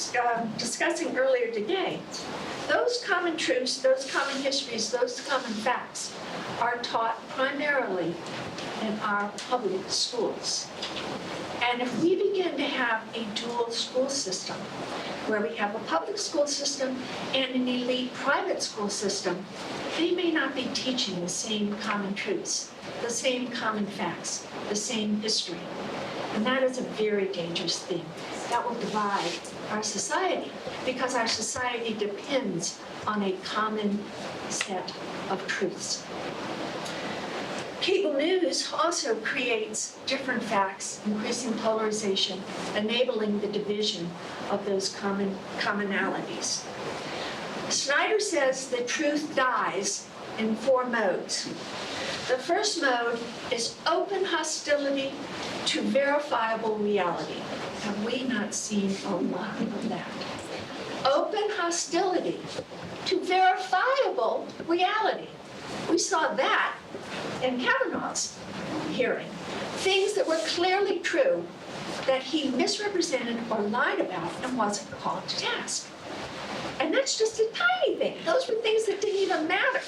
discussing earlier today, those common truths, those common histories, those common facts are taught primarily in our public schools. And if we begin to have a dual school system, where we have a public school system and an elite private school system, they may not be teaching the same common truths, the same common facts, the same history. And that is a very dangerous thing. That will divide our society, because our society depends on a common set of truths. Cable news also creates different facts, increasing polarization, enabling the division of those commonalities. Snyder says the truth dies in 4 modes. The first mode is open hostility to verifiable reality. Have we not seen a lot of that? Open hostility to verifiable reality. We saw that in Kavanaugh's hearing. Things that were clearly true that he misrepresented or lied about and wasn't called to task. And that's just a tiny thing. Those were things that didn't even matter.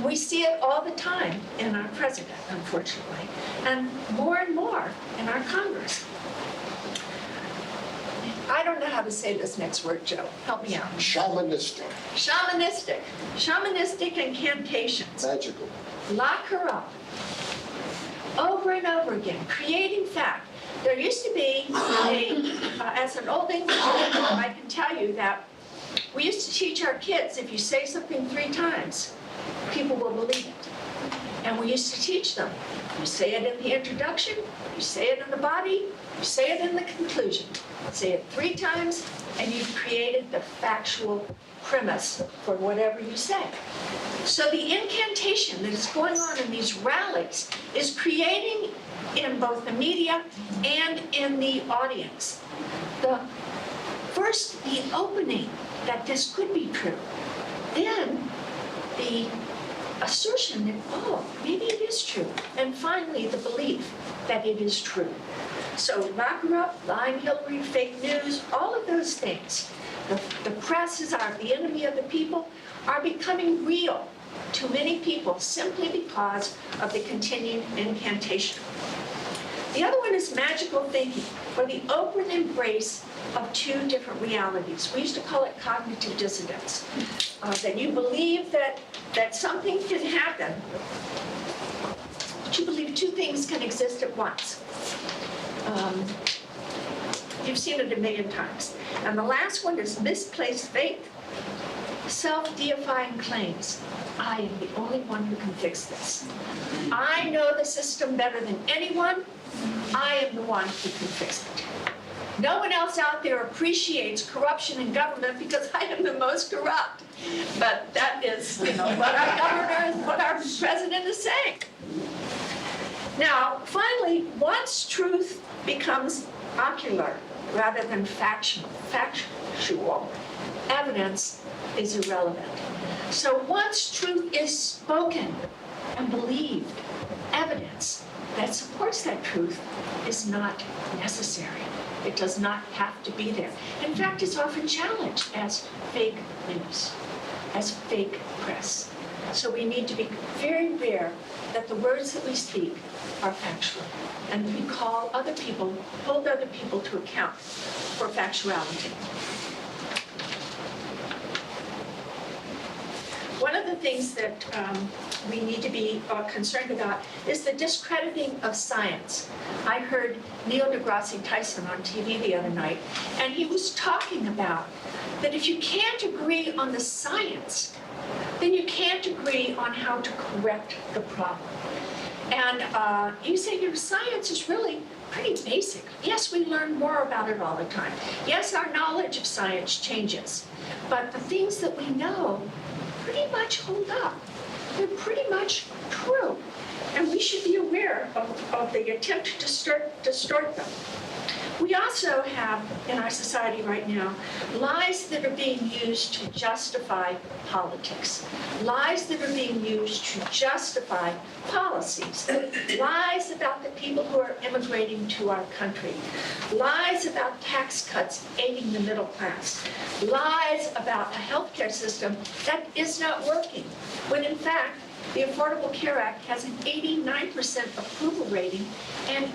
We see it all the time in our president, unfortunately, and more in our Congress. I don't know how to say this next word, Joe. Help me out. Shamanistic. Shamanistic. Shamanistic incantations. Magical. Lock her up. Over and over again, creating fact. There used to be as an old English teacher, I can tell you that we used to teach our kids, if you say something 3 times, people will believe it. And we used to teach them, you say it in the introduction, you say it in the body, you say it in the conclusion. Say it 3 times, and you've created the factual premise for whatever you say. So the incantation that is going on in these rallies is creating in both the media and in the audience the opening that this could be true, then the assertion that, oh, maybe it is true, and finally the belief that it is true. So lock her up, lying Hillary, fake news, all of those things. The press is the enemy of the people, are becoming real to many people simply because of the continued incantation. The other one is magical thinking, or the open embrace of two different realities. We used to call it cognitive dissonance. That you believe that something can happen, but you believe two things can exist at once. You've seen it a million times. And the last one is misplaced faith, self-deifying claims. I am the only one who can fix this. I know the system better than anyone. I am the one who can fix it. No one else out there appreciates corruption in government because I am the most corrupt. But that is, what our governor, what our president is saying. Now, finally, once truth becomes ocular rather than factual, evidence is irrelevant. So once truth is spoken and believed, evidence that supports that truth is not necessary. It does not have to be there. In fact, it's often challenged as fake news, as fake press. So we need to be very aware that the words that we speak are factual, and we hold other people to account for factuality. One of the things that we need to be concerned about is the discrediting of science. I heard Neil deGrasse Tyson on TV the other night, and he was talking about that if you can't agree on the science, then you can't agree on how to correct the problem. And you say your science is really pretty basic. Yes, we learn more about it all the time. Yes, our knowledge of science changes, but the things that we know pretty much hold up. They're pretty much true. And we should be aware of the attempt to distort them. We also have, in our society right now, lies that are being used to justify politics, lies that are being used to justify policies, lies about the people who are immigrating to our country, lies about tax cuts aiding the middle class, lies about a healthcare system that is not working, when in fact, the Affordable Care Act has an 89% approval rating and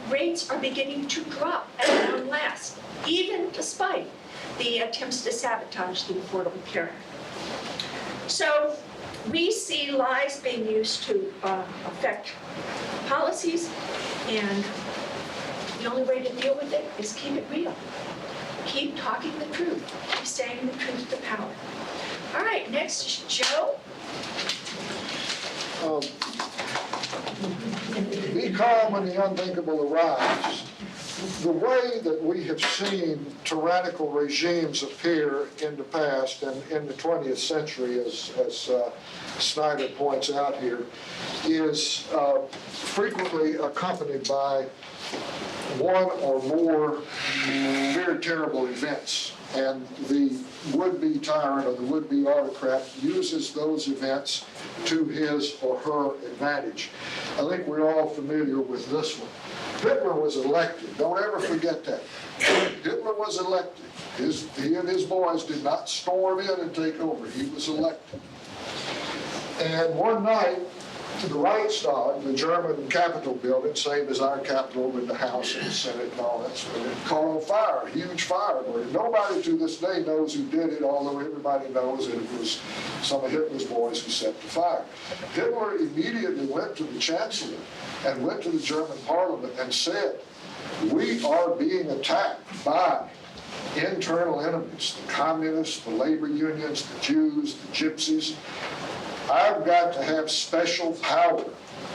rates are beginning to drop at long last, even despite the attempts to sabotage the Affordable Care Act. So we see lies being used to affect policies, and the only way to deal with it is keep it real. Keep talking the truth. Keep saying the truth to power. All right, next is Joe. Be calm when the unthinkable arrives. The way that we have seen tyrannical regimes appear in the past and in the 20th century, as Snyder points out here, is frequently accompanied by one or more very terrible events. And the would-be tyrant or the would-be autocrat uses those events to his or her advantage. I think we're all familiar with this one. Hitler was elected. Don't ever forget that. Hitler was elected. He and his boys did not storm in and take over. He was elected. And one night, the Reichstag, the German Capitol building, same as our Capitol with the House and the Senate and all that sort of thing, caught on fire, a huge fire. Nobody to this day knows who did it, although everybody knows that it was some of Hitler's boys who set the fire. Hitler immediately went to the Chancellor and went to the German Parliament and said, "We are being attacked by internal enemies, the communists, the labor unions, the Jews, the gypsies. I've got to have special power."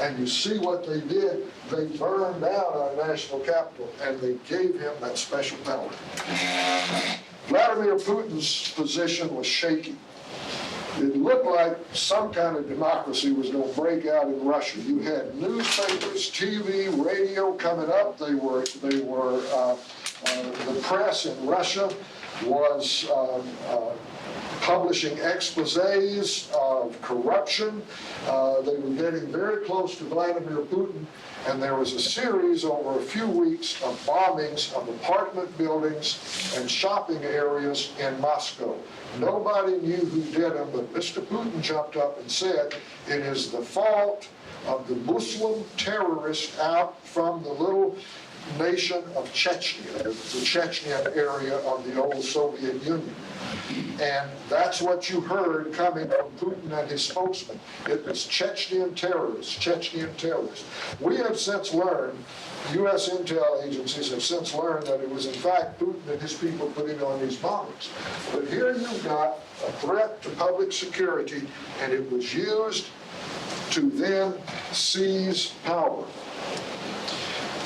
And you see what they did. They burned down our national capital, and they gave him that special power. Vladimir Putin's position was shaky. It looked like some kind of democracy was going to break out in Russia. You had newspapers, TV, radio coming up. The press in Russia was publishing exposés of corruption. They were getting very close to Vladimir Putin, and there was a series over a few weeks of bombings of apartment buildings and shopping areas in Moscow. Nobody knew who did them, but Mr. Putin jumped up and said, it is the fault of the Muslim terrorists out from the little nation of Chechnya, the Chechnyan area of the old Soviet Union. And that's what you heard coming from Putin and his spokesman. It was Chechnyan terrorists, Chechnyan terrorists. We have since learned, U.S. intel agencies have since learned that it was in fact Putin and his people putting on these bombings. But here you've got a threat to public security, and it was used to then seize power.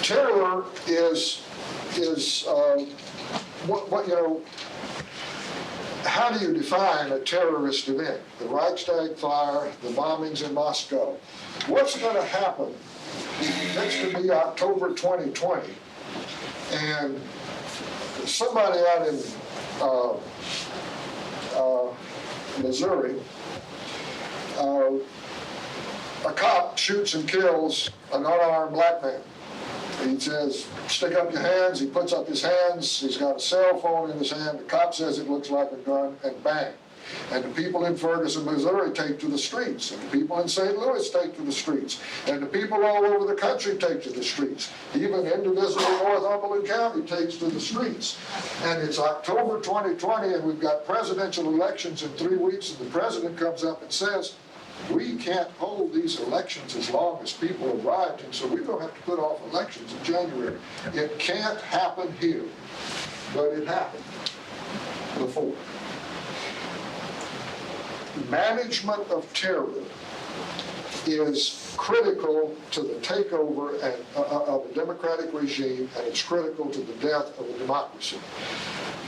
Terror is how do you define a terrorist event? The Reichstag fire, the bombings in Moscow. What's going to happen next to be October 2020, and somebody out in Missouri, a cop shoots and kills an unarmed black man. He says, stick up your hands. He puts up his hands. He's got a cell phone in his hand. The cop says it looks like a gun, and bang. And the people in Ferguson, Missouri take to the streets. And the people in St. Louis take to the streets. And the people all over the country take to the streets. Even indivisible Northumberland County takes to the streets. And it's October 2020, and we've got presidential elections in 3 weeks, and the president comes up and says, we can't hold these elections as long as people are rioting, so we're going to have to put off elections in January. It can't happen here, but it happened before. Management of terror is critical to the takeover of a democratic regime, and it's critical to the death of a democracy.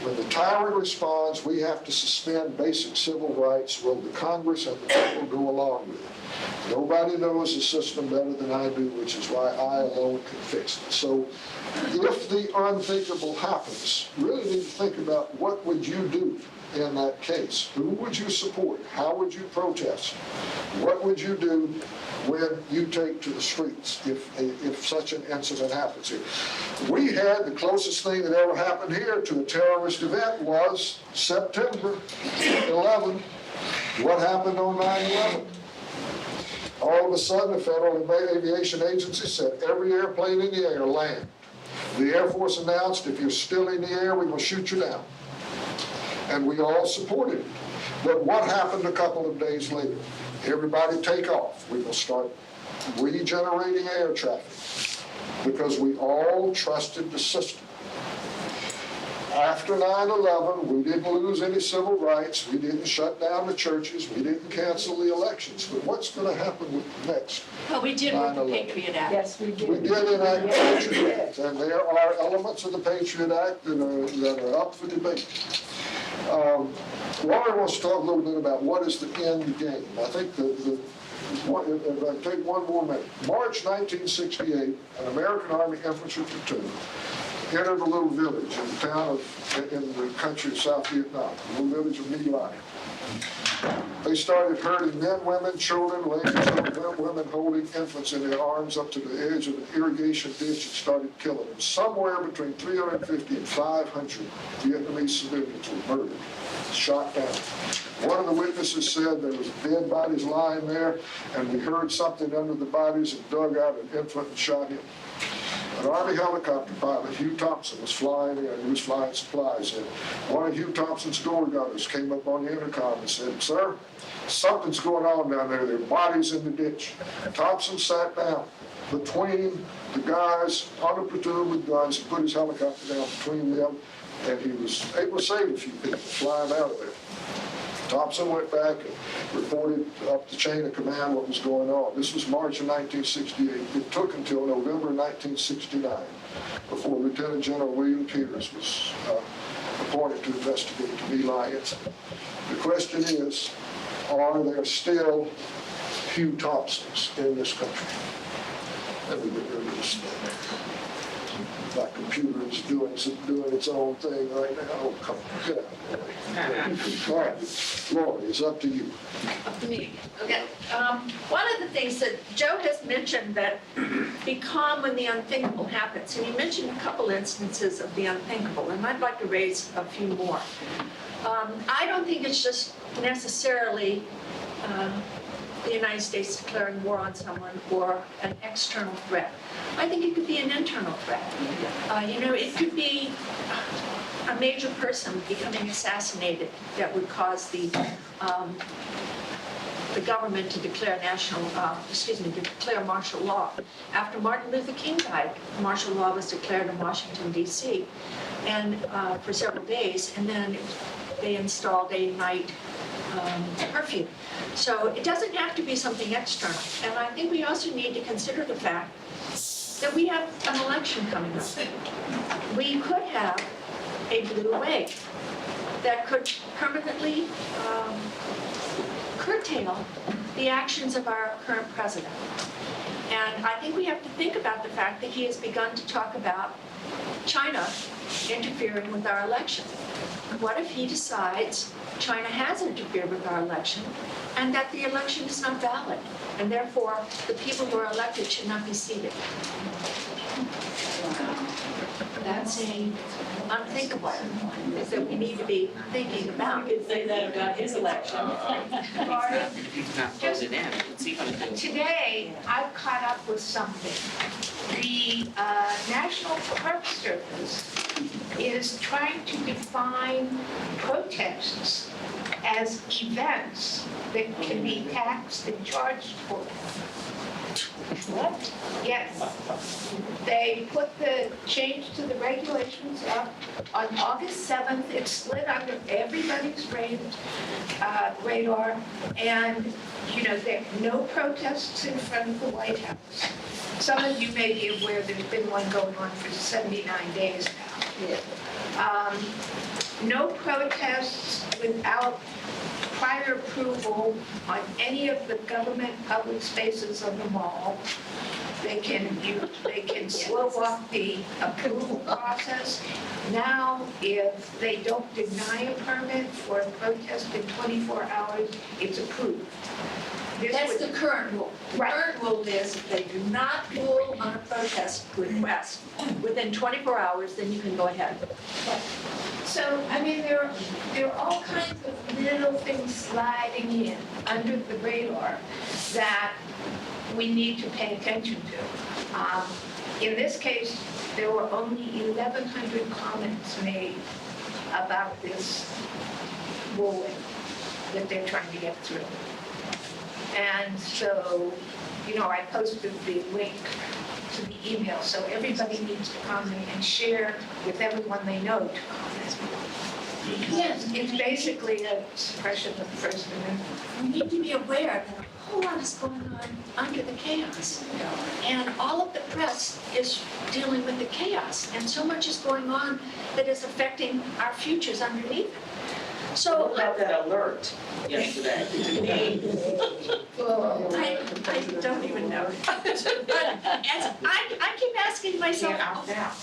When the tyrant responds, we have to suspend basic civil rights. Will the Congress and the people go along with it? Nobody knows the system better than I do, which is why I alone can fix it. So if the unthinkable happens, really need to think about what would you do in that case. Who would you support? How would you protest? What would you do when you take to the streets if such an incident happens here? We had the closest thing that ever happened here to a terrorist event was September 11. What happened on 9/11? All of a sudden, the Federal Aviation Agency said every airplane in the air land. The Air Force announced, if you're still in the air, we will shoot you down. And we all supported it. But what happened a couple of days later? Everybody take off. We will start regenerating air traffic because we all trusted the system. After 9/11, we didn't lose any civil rights. We didn't shut down the churches. We didn't cancel the elections. But what's going to happen with the next? Well, we did with the 9/11? Patriot Act. Yes, we did. We did enact the Patriot Act, and there are elements of the Patriot Act that are up for debate. Laurie wants to talk a little bit about what is the end game. I think if I take one more minute. March 1968, an American Army infantry platoon entered a little village in the town in the country of South Vietnam, a little village of My Lai. They started herding men, women, children, ladies, women holding infants in their arms up to the edge of an irrigation ditch and started killing them. Somewhere between 350 and 500 Vietnamese civilians were murdered, shot down. One of the witnesses said there was dead bodies lying there, and we heard something under the bodies and dug out an infant and shot him. An Army helicopter pilot, Hugh Thompson, was flying in. He was flying supplies in. One of Hugh Thompson's door gunners came up on the intercom and said, "Sir, something's going on down there. There are bodies in the ditch." Thompson sat down between the guys on the platoon with guns. He put his helicopter down between them, and he was able to save a few people flying out of there. Thompson went back and reported up the chain of command what was going on. This was March of 1968. It took until November 1969 before Lieutenant General William Peters was appointed to investigate the My Lai incident. The question is, are there still Hugh Thompsons in this country? Let me get rid of this thing. My computer is doing its own thing right now. Oh, come on, get out of the way. All right, Lori, it's up to you. Up to me. Okay. One of the things that Joe has mentioned that be calm when the unthinkable happens, and he mentioned a couple instances of the unthinkable, and I'd like to raise a few more. I don't think it's just necessarily the United States declaring war on someone or an external threat. I think it could be an internal threat. It could be a major person becoming assassinated that would cause the government to declare declare martial law. After Martin Luther King died, martial law was declared in Washington, D.C. and for several days, and then they installed a night curfew. So it doesn't have to be something external. And I think we also need to consider the fact that we have an election coming up. We could have a blue wave that could permanently curtail the actions of our current president. And I think we have to think about the fact that he has begun to talk about China interfering with our election. What if he decides China has interfered with our election and that the election is not valid, and therefore the people who are elected should not be seated? That's unthinkable, that we need to be thinking about. You could say that about his election. Just today, I've caught up with something. The National Park Service is trying to define protests as events that can be taxed and charged for. What? Yes. They put the change to the regulations up on August 7th. It slid under everybody's radar. And, there are no protests in front of the White House. Some of you may be aware there's been one going on for 79 days now. No protests without prior approval on any of the government public spaces of the mall. They can slow up the approval process. Now, if they don't deny a permit for a protest in 24 hours, it's approved. That's the current rule. The current rule is if they do not rule on a protest request within 24 hours, then you can go ahead. So, there are all kinds of little things sliding in under the radar that we need to pay attention to. In this case, there were only 1,100 comments made about this ruling that they're trying to get through. And so, I posted the link to the email, so everybody needs to comment and share with everyone they know to comment. Yes, it's basically a suppression of the First Amendment. We need to be aware that a whole lot is going on under the chaos. And all of the press is dealing with the chaos. And so much is going on that is affecting our futures underneath it. So What about that alert yesterday to me? I don't even know. But as I keep asking myself,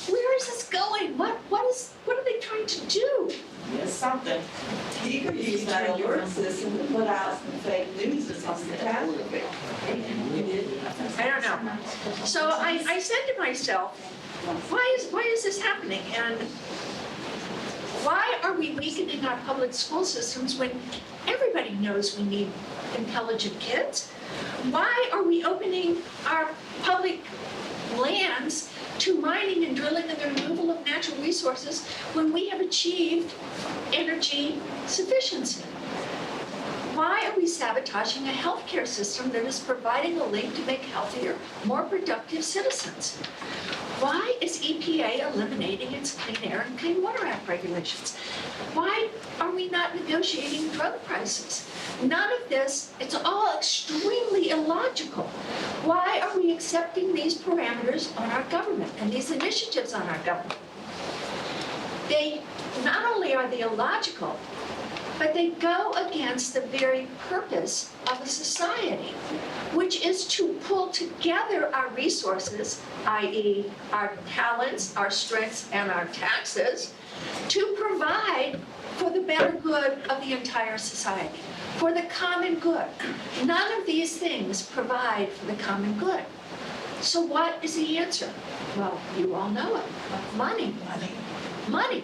where is this going? What are they trying to do? Yes, something. He could use that alert system to put out some fake news or something. I don't know. So I said to myself, why is this happening? And why are we weakening our public school systems when everybody knows we need intelligent kids? Why are we opening our public lands to mining and drilling and the removal of natural resources when we have achieved energy sufficiency? Why are we sabotaging a healthcare system that is providing a link to make healthier, more productive citizens? Why is EPA eliminating its Clean Air and Clean Water Act regulations? Why are we not negotiating drug prices? None of this, it's all extremely illogical. Why are we accepting these parameters on our government and these initiatives on our government? Not only are they illogical, but they go against the very purpose of a society, which is to pull together our resources, i.e. our talents, our strengths, and our taxes, to provide for the better good of the entire society, for the common good. None of these things provide for the common good. So what is the answer? Well, you all know it. Money. Money.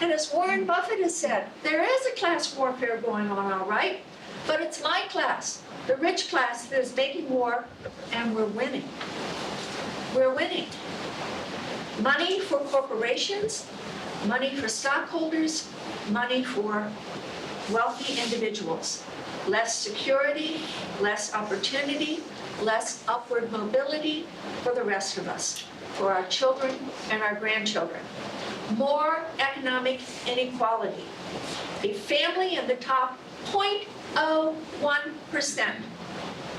And as Warren Buffett has said, there is a class warfare going on, all right, but it's my class, the rich class, that is making war, and we're winning. We're winning. Money for corporations, money for stockholders, money for wealthy individuals. Less security, less opportunity, less upward mobility for the rest of us, for our children and our grandchildren. More economic inequality. A family in the top 0.01%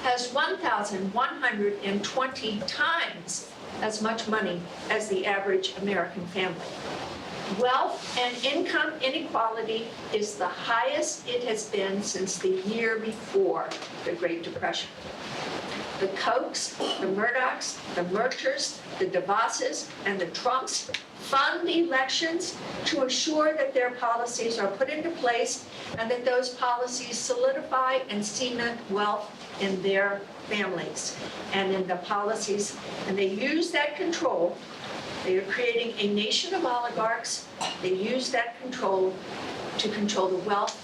has 1,120 times as much money as the average American family. Wealth and income inequality is the highest it has been since the year before the Great Depression. The Kochs, the Murdochs, the Merchers, the DeVosses, and the Trumps fund elections to assure that their policies are put into place and that those policies solidify and cement wealth in their families and in the policies. And they use that control. They are creating a nation of oligarchs. They use that control to control the wealth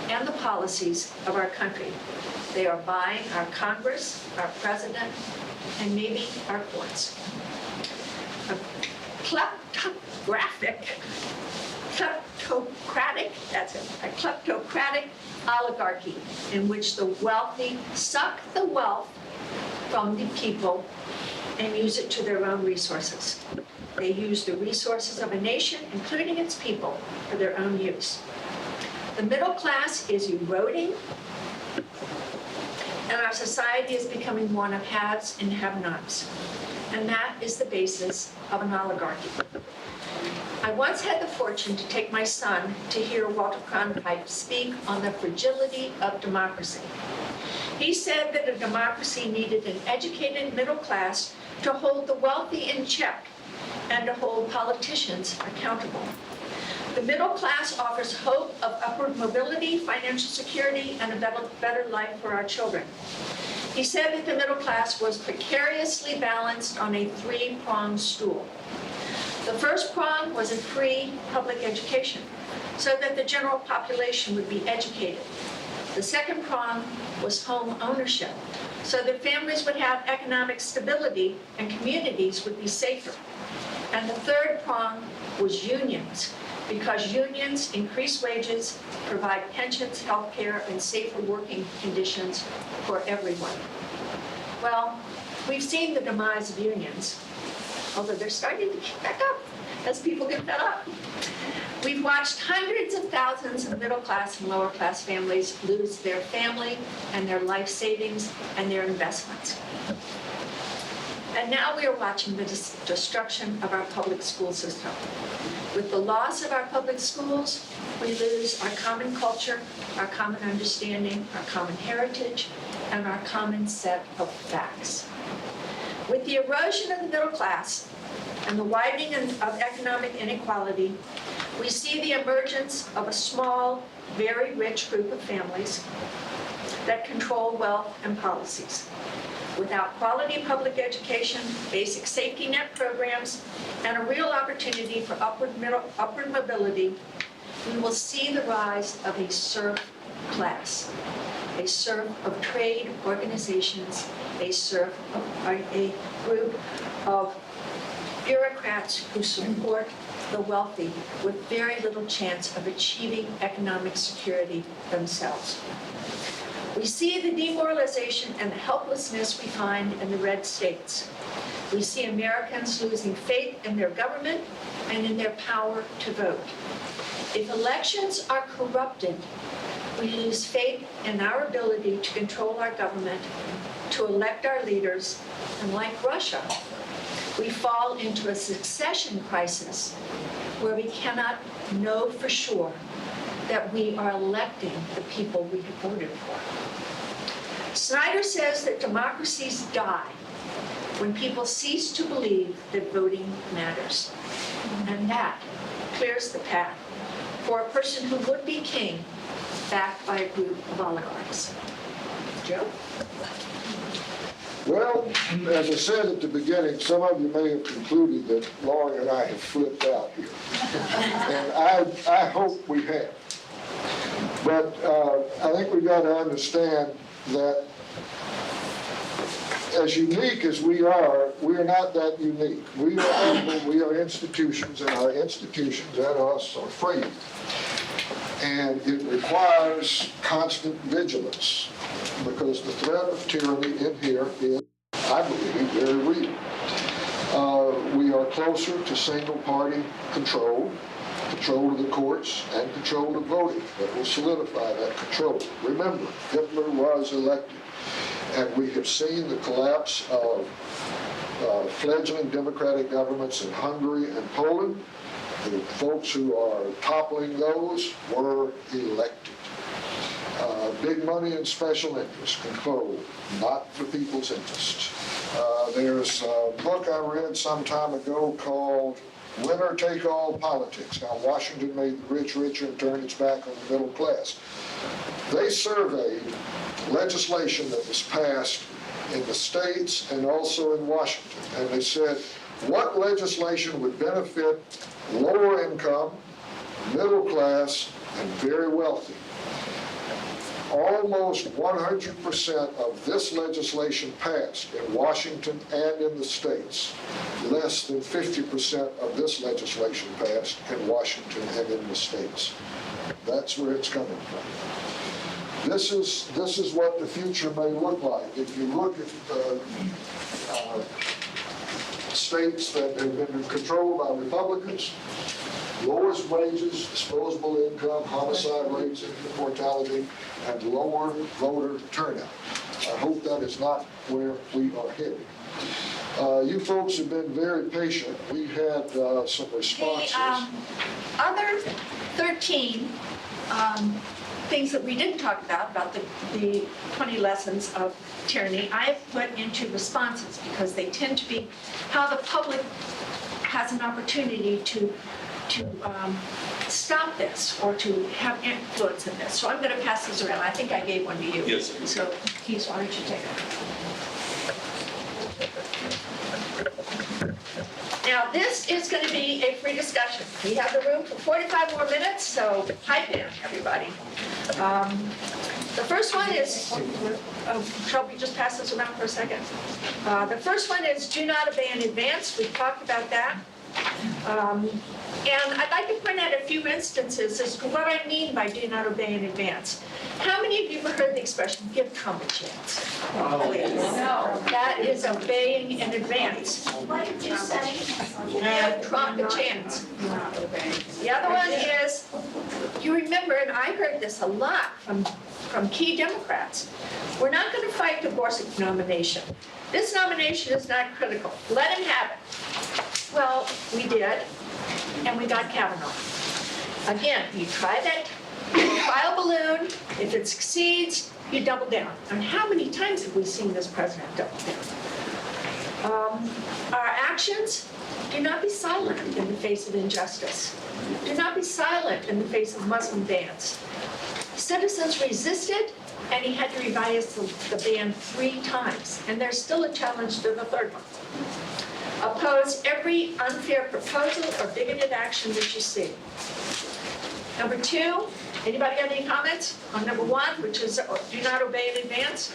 and the policies of our country. They are buying our Congress, our president, and maybe our courts. A kleptocratic oligarchy in which the wealthy suck the wealth from the people and use it to their own resources. They use the resources of a nation, including its people, for their own use. The middle class is eroding, and our society is becoming one of haves and have-nots. And that is the basis of an oligarchy. I once had the fortune to take my son to hear Walter Cronkite speak on the fragility of democracy. He said that a democracy needed an educated middle class to hold the wealthy in check and to hold politicians accountable. The middle class offers hope of upward mobility, financial security, and a better life for our children. He said that the middle class was precariously balanced on a three-pronged stool. The first prong was a free public education, so that the general population would be educated. The second prong was home ownership, so that families would have economic stability and communities would be safer. And the third prong was unions, because unions increase wages, provide pensions, health care, and safer working conditions for everyone. Well, we've seen the demise of unions, although they're starting to kick back up as people get fed up. We've watched hundreds of thousands of middle class and lower class families lose their family and their life savings and their investments. And now we are watching the destruction of our public school system. With the loss of our public schools, we lose our common culture, our common understanding, our common heritage, and our common set of facts. With the erosion of the middle class and the widening of economic inequality, we see the emergence of a small, very rich group of families that control wealth and policies. Without quality public education, basic safety net programs, and a real opportunity for upward mobility, we will see the rise of a serf class, a serf of trade organizations, a serf of a group of bureaucrats who support the wealthy with very little chance of achieving economic security themselves. We see the demoralization and the helplessness we find in the red states. We see Americans losing faith in their government and in their power to vote. If elections are corrupted, we lose faith in our ability to control our government, to elect our leaders, and like Russia, we fall into a succession crisis where we cannot know for sure that we are electing the people we have voted for. Snyder says that democracies die when people cease to believe that voting matters. And that clears the path for a person who would be king backed by a group of oligarchs. Joe? Well, as I said at the beginning, some of you may have concluded that Laurie and I have flipped out here. And I hope we have. But I think we've got to understand that as unique as we are not that unique. We are humble, we are institutions, and our institutions and us are free. And it requires constant vigilance because the threat of tyranny in here is, I believe, very real. We are closer to single-party control of the courts, and control of voting. That will solidify that control. Remember, Hitler was elected, and we have seen the collapse of fledgling democratic governments in Hungary and Poland. The folks who are toppling those were elected. Big money and special interests control, not for people's interests. There's a book I read some time ago called Winner Take All Politics, How Washington Made the Rich richer and turned its back on the middle class. They surveyed legislation that was passed in the states and also in Washington, and they said, what legislation would benefit lower income, middle class, and very wealthy? Almost 100% of this legislation passed in Washington and in the states. Less than 50% of this legislation passed in Washington and in the states. That's where it's coming from. This is what the future may look like. If you look at states that have been controlled by Republicans, lowest wages, disposable income, homicide rates, infant mortality, and lower voter turnout. I hope that is not where we are headed. You folks have been very patient. We had some responses. The other 13 things that we didn't talk about the 20 lessons of tyranny, I have put into responses because they tend to be how the public has an opportunity to stop this or to have influence in this. So I'm going to pass these around. I think I gave one to you. Yes. So Keith, why don't you take it? Now this is going to be a free discussion. We have the room for 45 more minutes, so pipe in, everybody. The first one is, shall we just pass this around for a second? The first one is do not obey in advance. We've talked about that. And I'd like to point out a few instances as to what I mean by do not obey in advance. How many of you have heard the expression, give Trump a chance? No, that is obeying in advance. What did you say? Give Trump a chance. The other one is, you remember, and I heard this a lot from key Democrats, we're not going to fight the Gorsuch nomination. This nomination is not critical. Let him have it. Well, we did, and we got Kavanaugh. Again, you try that trial balloon. If it succeeds, you double down. And how many times have we seen this president double down? Our actions, do not be silent in the face of injustice. Do not be silent in the face of Muslim bans. Citizens resisted, and he had to revise the ban 3 times. And there's still a challenge to the third one. Oppose every unfair proposal or bigoted action that you see. Number 2, anybody got any comments on number 1, which is do not obey in advance?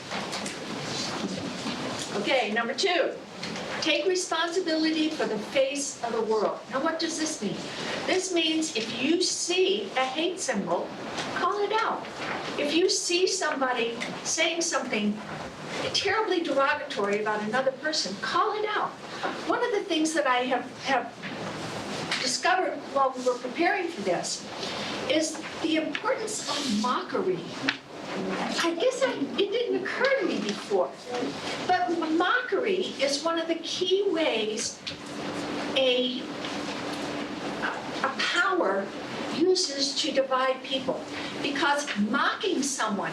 Okay, number 2, take responsibility for the face of the world. Now what does this mean? This means if you see a hate symbol, call it out. If you see somebody saying something terribly derogatory about another person, call it out. One of the things that I have discovered while we were preparing for this is the importance of mockery. I guess it didn't occur to me before, but mockery is one of the key ways a power usurps uses to divide people. Because mocking someone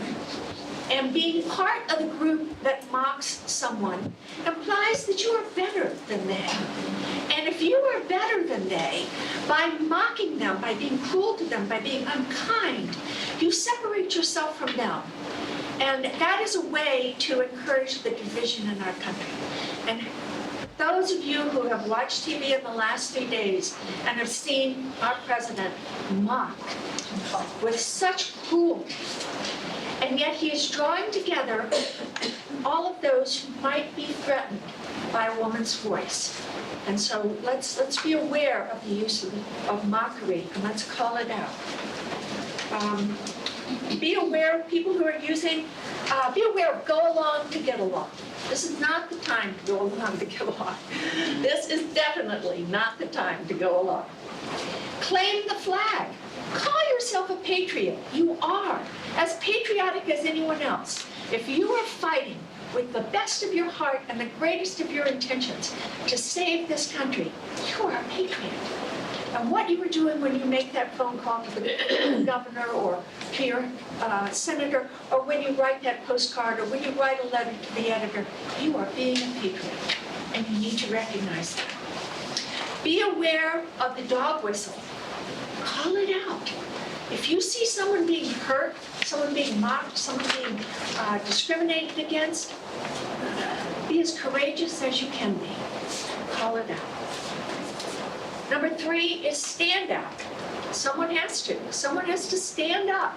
and being part of the group that mocks someone implies that you are better than they. And if you are better than they, by mocking them, by being cruel to them, by being unkind, you separate yourself from them. And that is a way to encourage the division in our country. And those of you who have watched TV in the last 3 days and have seen our president mocked with such cruelty, and yet he is drawing together all of those who might be threatened by a woman's voice. And so let's be aware of the use of mockery, and let's call it out. Be aware of people who are using, be aware of go along to get along. This is not the time to go along to get along. This is definitely not the time to go along. Claim the flag. Call yourself a patriot. You are as patriotic as anyone else. If you are fighting with the best of your heart and the greatest of your intentions to save this country, you are a patriot. And what you are doing when you make that phone call to the governor or to your senator, or when you write that postcard, or when you write a letter to the editor, you are being a patriot, and you need to recognize that. Be aware of the dog whistle. Call it out. If you see someone being hurt, someone being mocked, someone being discriminated against, be as courageous as you can be. Call it out. Number 3 is stand out. Someone has to. Someone has to stand up.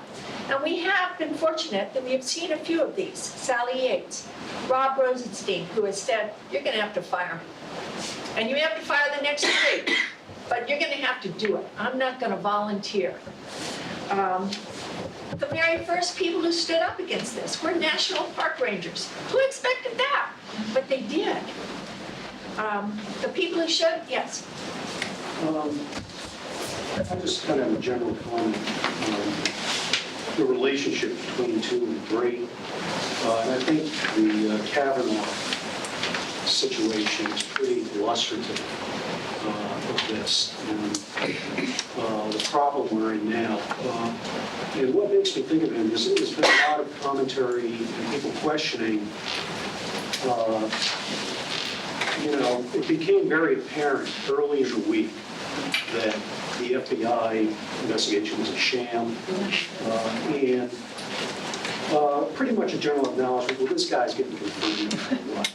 And we have been fortunate that we have seen a few of these. Sally Yates, Rob Rosenstein, who has said, you're going to have to fire me. And you have to fire the next 3, but you're going to have to do it. I'm not going to volunteer. The very first people who stood up against this were national park rangers. Who expected that? But they did. The people who should, yes. I just kind of have a general comment on the relationship between 2 and 3. And I think the Kavanaugh situation is pretty illustrative of this and the problem we're in now. And what makes me think of him is there's been a lot of commentary and people questioning it became very apparent early in the week that the FBI investigation was a sham, and pretty much a general acknowledgement, well, this guy's getting confirmed.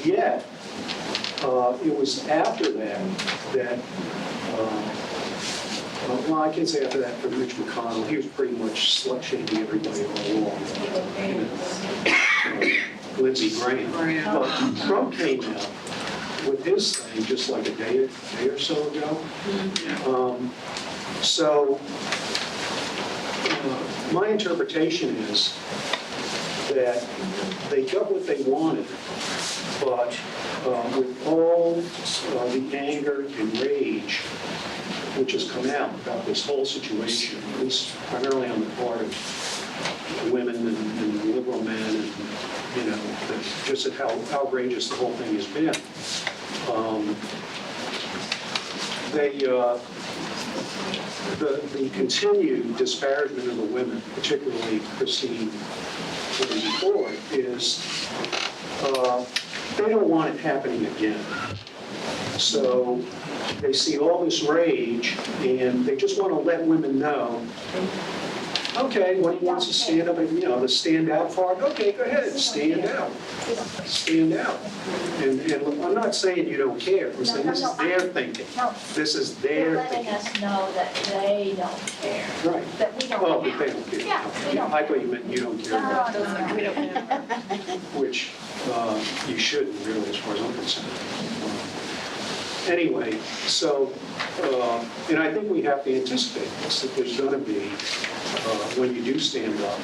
Yet, it was after that well, I can't say after that for Mitch McConnell. He was pretty much slut-shaming everybody all along. Lindsey Graham. But Trump came out with his thing just like a day or so ago. My interpretation is that they got what they wanted, but with all the anger and rage which has come out about this whole situation, at least primarily on the part of women and liberal men, and just how outrageous the whole thing has been. The continued disparagement of the women, particularly Christine Ford, is they don't want it happening again. So they see all this rage, and they just want to let women know, okay, when he wants to stand up and, to stand out for it, okay, go ahead, stand out. Stand out. And I'm not saying you don't care. I'm saying this is their thinking. This is their letting thinking. us know that they don't care. Right. That we don't Well, care. but they don't care. Yeah, we don't I thought you meant you don't care about No, no, no, we don't care. which you shouldn't really, as far as I'm concerned. Anyway, so, and I think we have to anticipate this, that there's going to be, when you do stand up,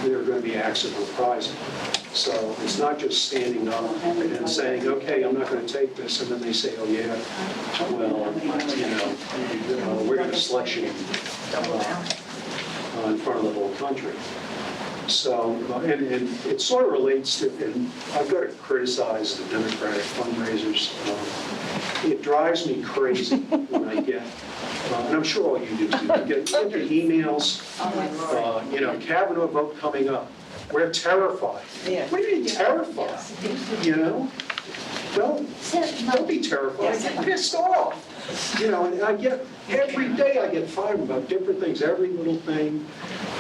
there are going to be acts of reprisal. So it's not just standing up and saying, okay, I'm not going to take this, and then they say, oh yeah, well, we're going to slut shame in front of the whole country. So, and it sort of relates to, and I've got to criticize the Democratic fundraisers. It drives me crazy when I get, and I'm sure all you do too, you get the emails, Kavanaugh vote coming up. We're terrified. Yeah. What do you mean terrified? You know? Don't be terrified, get pissed off. And I get, every day I get fired about different things, every little thing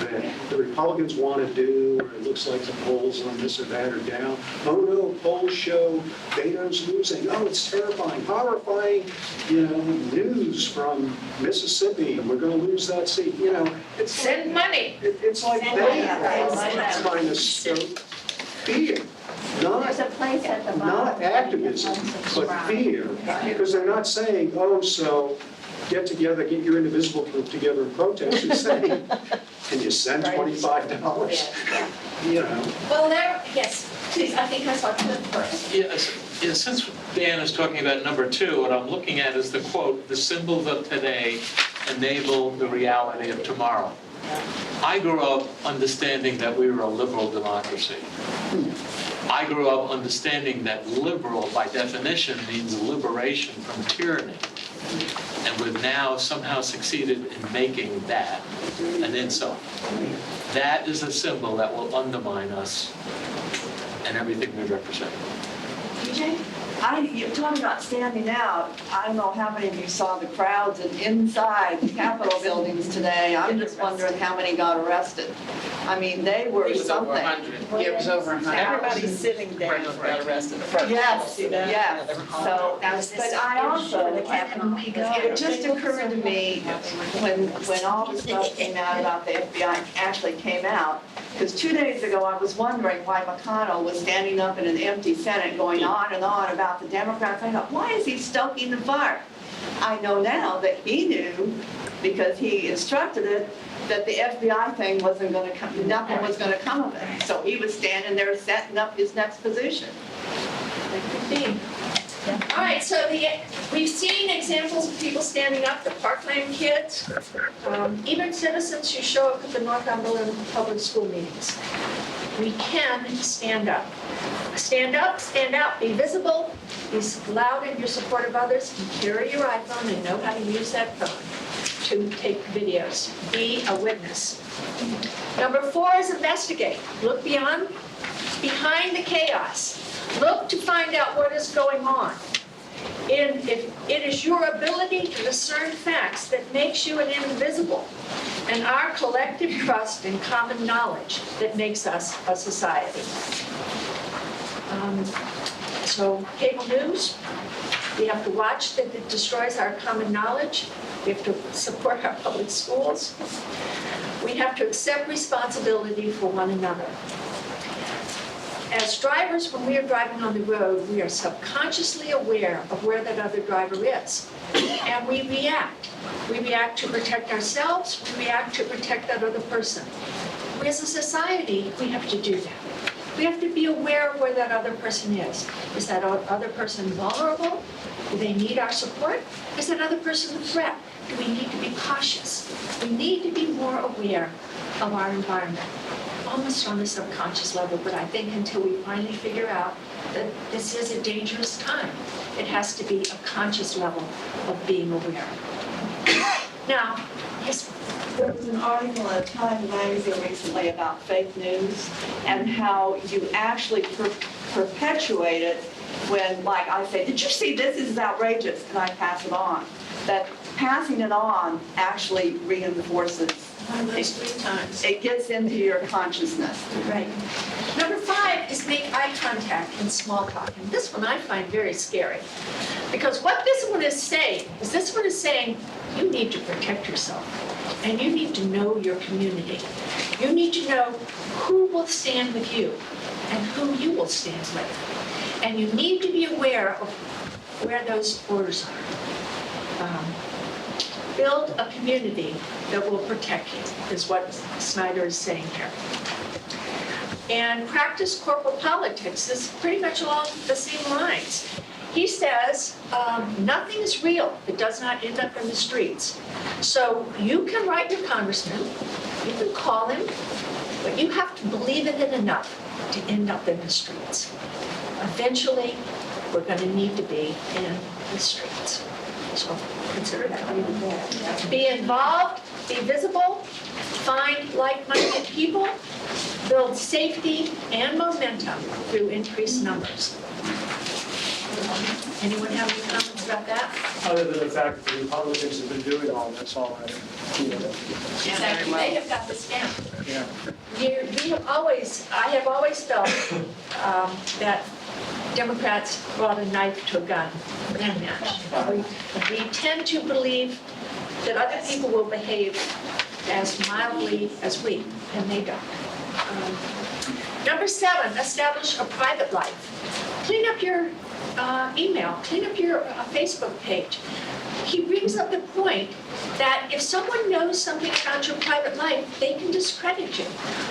that the Republicans want to do, or it looks like the polls on this or that are down. Oh no, polls show Beto's losing. Oh, it's terrifying, horrifying, news from Mississippi, we're going to lose that seat. It's Send money. it's like Send they money. are trying to stoke fear. There's a place at the bottom. Not activism, but fear, because they're not saying, oh, so get together, get your indivisible group together and protest. They're saying, can you send $25? Well, yes, please, I think I saw Tim first. Yes, since Dan is talking about number 2, what I'm looking at is the quote, "The symbols of today enable the reality of tomorrow." I grew up understanding that we were a liberal democracy. I grew up understanding that liberal, by definition, means liberation from tyranny. And we've now somehow succeeded in making that an insult. That is a symbol that will undermine us and everything we represent. DJ? You're talking about standing out. I don't know how many of you saw the crowds inside the Capitol buildings today. I'm just wondering how many got arrested. I mean, they were something. It was over 100. Everybody's sitting down. Got arrested. Yes, See that? yes. So, but I also, it just occurred to me when all the stuff came out about the FBI actually came out, because 2 days ago I was wondering why McConnell was standing up in an empty Senate going on and on about the Democrats. I thought, why is he stoking the fire? I know now that he knew, because he instructed it, that the FBI thing wasn't going to come, nothing was going to come of it. So he was standing there setting up his next position. All right, so we've seen examples of people standing up, the Parkland kids, even citizens who show up at the Northumberland public school meetings. We can stand up. Stand up, stand out, be visible, be loud in your support of others, and carry your iPhone and know how to use that phone to take videos. Be a witness. Number 4 is investigate. Look behind the chaos. Look to find out what is going on. It is your ability to discern facts that makes you an indivisible, and our collective trust and common knowledge that makes us a society. So cable news, we have to watch that it destroys our common knowledge. We have to support our public schools. We have to accept responsibility for one another. As drivers, when we are driving on the road, we are subconsciously aware of where that other driver is. And we react. We react to protect ourselves. We react to protect that other person. We as a society, we have to do that. We have to be aware of where that other person is. Is that other person vulnerable? Do they need our support? Is that other person a threat? Do we need to be cautious? We need to be more aware of our environment, almost on a subconscious level, but I think until we finally figure out that this is a dangerous time, it has to be a conscious level of being aware. Now, yes. There was an article in Time magazine recently about fake news and how you actually perpetuate it when, like, I say, did you see this? This is outrageous, and I pass it on. That passing it on actually reinforces. Those 3 times. It gets into your consciousness. Right. Number 5 is make eye contact in small talk. And this one I find very scary. Because what this one is saying you need to protect yourself. And you need to know your community. You need to know who will stand with you and who you will stand with. And you need to be aware of where those borders are. Build a community that will protect you, is what Snyder is saying here. And practice corporate politics is pretty much along the same lines. He says, nothing is real that does not end up in the streets. So you can write your congressman, you can call him, but you have to believe in it enough to end up in the streets. Eventually, we're going to need to be in the streets. So consider that. Be involved, be visible, find like-minded people, build safety and momentum through increased numbers. Anyone have any comments about that? Other than the fact that the Republicans have been doing all, that's all I, Exactly, they have got this down. yeah. I have always felt that Democrats brought a knife to a gun and match. We tend to believe that other people will behave as mildly as we, and they don't. Number 7, establish a private life. Clean up your email, clean up your Facebook page. He brings up the point that if someone knows something about your private life, they can discredit you.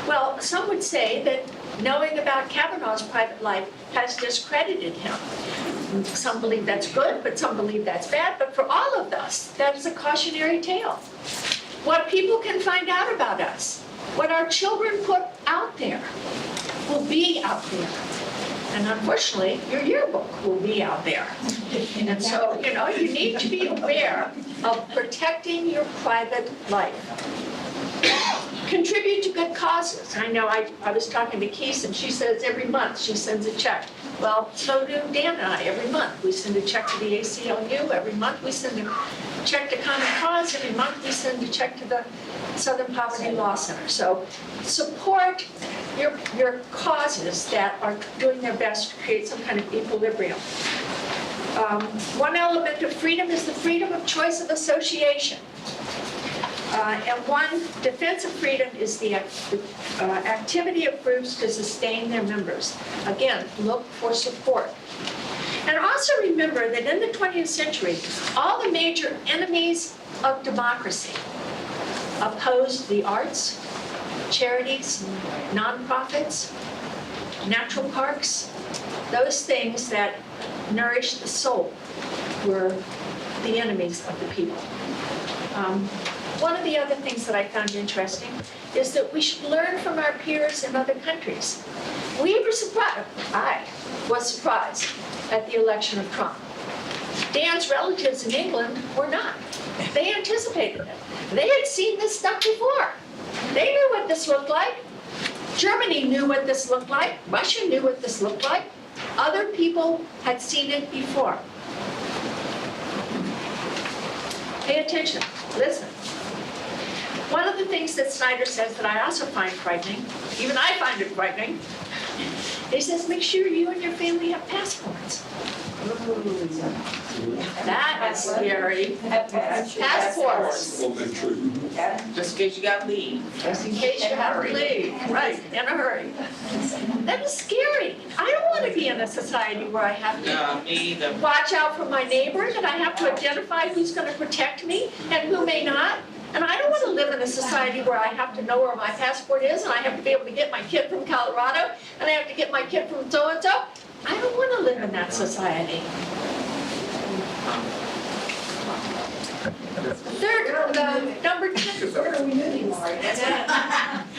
Well, some would say that knowing about Kavanaugh's private life has discredited him. Some believe that's good, but some believe that's bad. But for all of us, that is a cautionary tale. What people can find out about us, what our children put out there, will be out there. And unfortunately, your yearbook will be out there. And so, you need to be aware of protecting your private life. Contribute to good causes. I know I was talking to Keese, and she says every month she sends a check. Well, so do Dan and I every month. We send a check to the ACLU. Every month we send a check to Common Cause. Every month we send a check to the Southern Poverty Law Center. So support your causes that are doing their best to create some kind of equilibrium. One element of freedom is the freedom of choice of association. And one defense of freedom is the activity of groups to sustain their members. Again, look for support. And also remember that in the 20th century, all the major enemies of democracy opposed the arts, charities, nonprofits, natural parks. Those things that nourish the soul were the enemies of the people. One of the other things that I found interesting is that we should learn from our peers in other countries. We were surprised, I was surprised at the election of Trump. Dan's relatives in England were not. They anticipated it. They had seen this stuff before. They knew what this looked like. Germany knew what this looked like. Russia knew what this looked like. Other people had seen it before. Pay attention. Listen. One of the things that Snyder says that I also find frightening, even I find it frightening, he says, make sure you and your family have passports. That is scary. Passports. Just in case you got leave. Just in case you have to leave. Right, in a hurry. That is scary. I don't want to be in a society where I have No, me to either. watch out for my neighbor, that I have to identify who's going to protect me and who may not. And I don't want to live in a society where I have to know where my passport is, and I have to be able to get my kid from Colorado, and I have to get my kid from so-and-so. I don't want to live in that society. Number 10. Where are we moving, Laurie?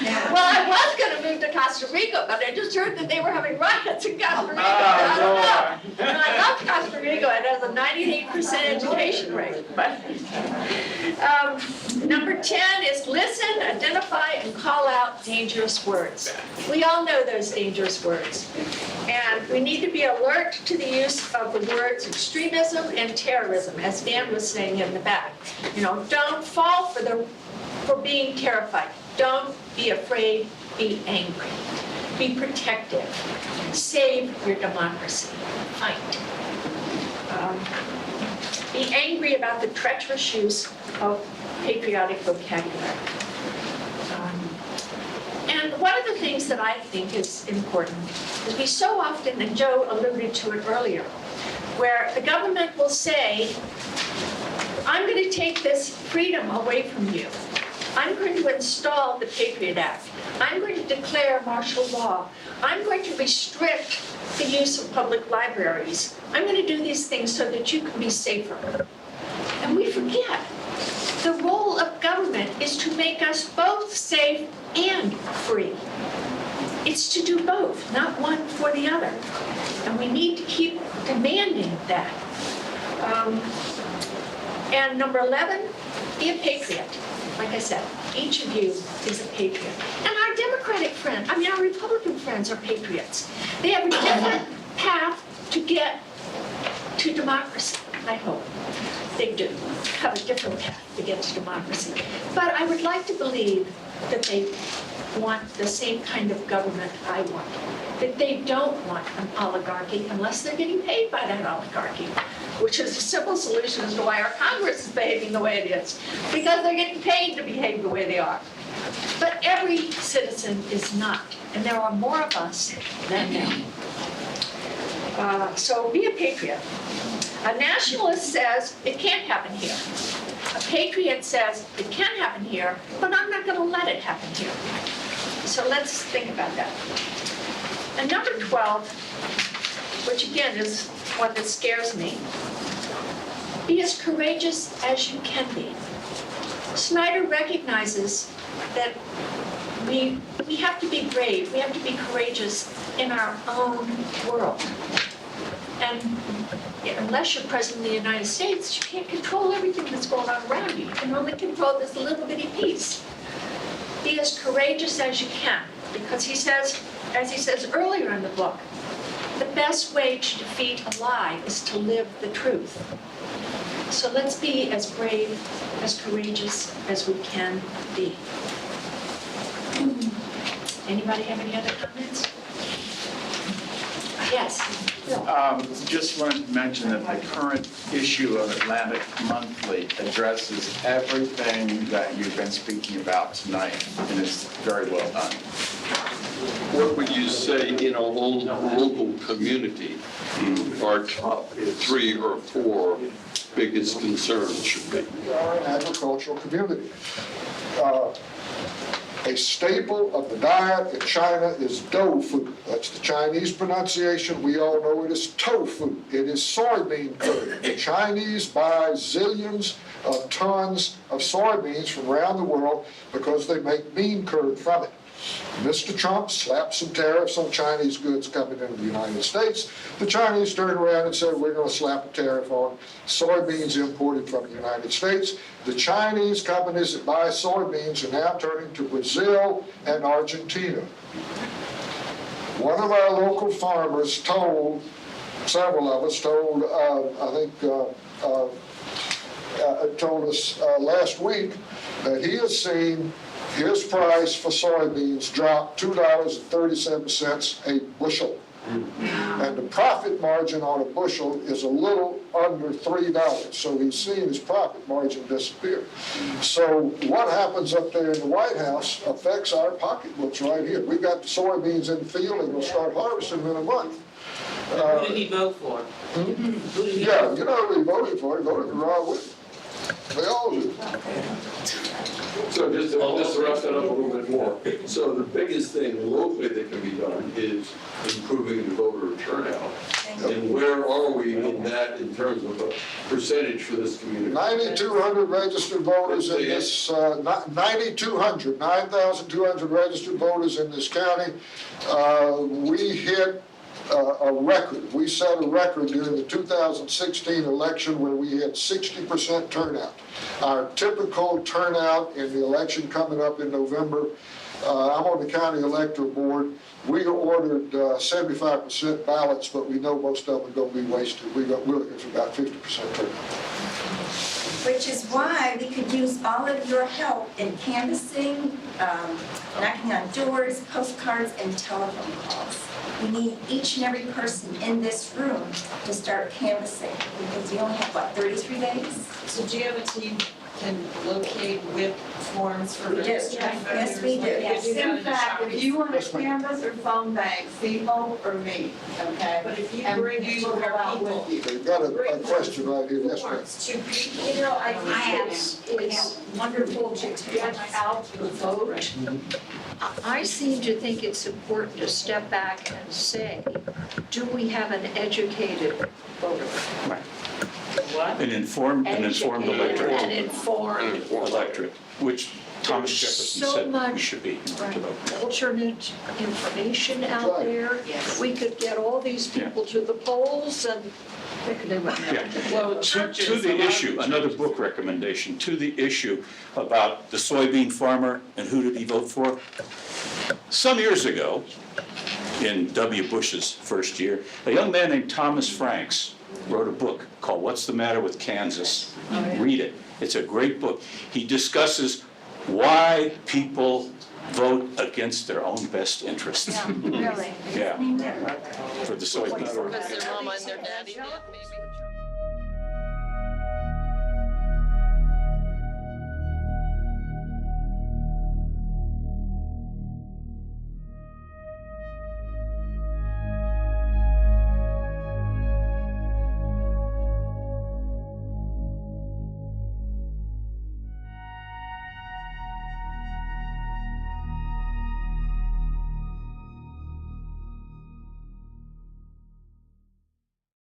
Well, I was going to move to Costa Rica, but I just heard that they were having riots in Costa Rica. I don't know. And I love Costa Rica. It has a 98% education rate. But number 10 is listen, identify, and call out dangerous words. We all know those dangerous words. And we need to be alert to the use of the words extremism and terrorism, as Dan was saying in the back. Don't fall for being terrified. Don't be afraid, be angry. Be protective. Save your democracy. Fight. Be angry about the treacherous use of patriotic vocabulary. And one of the things that I think is important is we so often, and Joe alluded to it earlier, where the government will say, I'm going to take this freedom away from you. I'm going to install the Patriot Act. I'm going to declare martial law. I'm going to restrict the use of public libraries. I'm going to do these things so that you can be safer. And we forget the role of government government is to make us both safe and free. It's to do both, not one for the other. And we need to keep demanding that. And number 11, be a patriot. Like I said, each of you is a patriot. And our Democratic friends, our Republican friends are patriots. They have a different path to get to democracy, I hope. They do have a different path to get to democracy. But I would like to believe that they want the same kind of government I want. That they don't want an oligarchy unless they're getting paid by that oligarchy, which is a simple solution as to why our Congress is behaving the way it is, because they're getting paid to behave the way they are. But every citizen is not, and there are more of us than them. So be a patriot. A nationalist says it can't happen here. A patriot says it can happen here, but I'm not going to let it happen here. So let's think about that. And number 12, which again is one that scares me, be as courageous as you can be. Snyder recognizes that we have to be brave, we have to be courageous in our own world. And unless you're president of the United States, you can't control everything that's going on around you. You can only control this little bitty piece. Be as courageous as you can, because he says, as he says earlier in the book, the best way to defeat a lie is to live the truth. So let's be as brave, as courageous as we can be. Anybody have any other comments? Yes. Just wanted to mention that the current issue of Atlantic Monthly addresses everything that you've been speaking about tonight, and it's very well done. What would you say in our own local community our top 3 or 4 biggest concerns should be? We are an agricultural community. A staple of the diet in China is tofu. That's the Chinese pronunciation. We all know it is tofu. It is soybean curd. The Chinese buy zillions of tons of soybeans from around the world because they make bean curd from it. Mr. Trump slapped some tariffs on Chinese goods coming into the United States. The Chinese turned around and said, we're going to slap a tariff on soybeans imported from the United States. The Chinese companies that buy soybeans are now turning to Brazil and Argentina. One of our local farmers told, several of us told, told us last week that he has seen his price for soybeans dropped $2.37 a bushel. And the profit margin on a bushel is a little under $3. So he's seen his profit margin disappear. So what happens up there in the White House affects our pocketbooks right here. We've got the soybeans in the field and we'll start harvesting them in a month. Who did he vote for? Who did he Yeah, vote you know who he voted for. He voted for Ron Wood. They all do. So just to wrap that up a little bit more. So the biggest thing locally that can be done is improving the voter turnout. And where are we in that in terms of a percentage for this community? 9,200 registered voters in this, 9,200 registered voters in this county. We hit a record. We set a record during the 2016 election where we had 60% turnout. Our typical turnout in the election coming up in November, I'm on the county electoral board. We ordered 75% ballots, but we know most of them are going to be wasted. We're looking for about 50% turnout. Which is why we could use all of your help in canvassing, knocking on doors, postcards, and telephone calls. We need each and every person in this room to start canvassing, because we only have, 33 days? So do you have a team can locate whip forms for registering? Yes, we do. Yes. In fact, if you want to canvass or phone bank, see Hope or me, okay? But if you And bring we two will of go our out people, with you. They've got a question right here. Yes, ma'am. forms, 2 people. You know, I It's wonderful to get out the vote. I seem to think it's important to step back and say, do we have an educated voter? What? An informed electorate. An informed, Electorate, which Thomas Jefferson So said we much- should be. to vote. alternate information out Right. there. Yes. We could get all these people to the polls and they could do it. Yeah. Well, To churches, the a lot of issue, another churches- book recommendation, to the issue about the soybean farmer and who did he vote for. Some years ago, in W. Bush's first year, a young man named Thomas Franks wrote a book called What's the Matter with Kansas? Read it. It's a great book. He discusses why people vote against their own best interests. Really? Yeah, for the soybean farmer. Because their mama and their daddy did, maybe.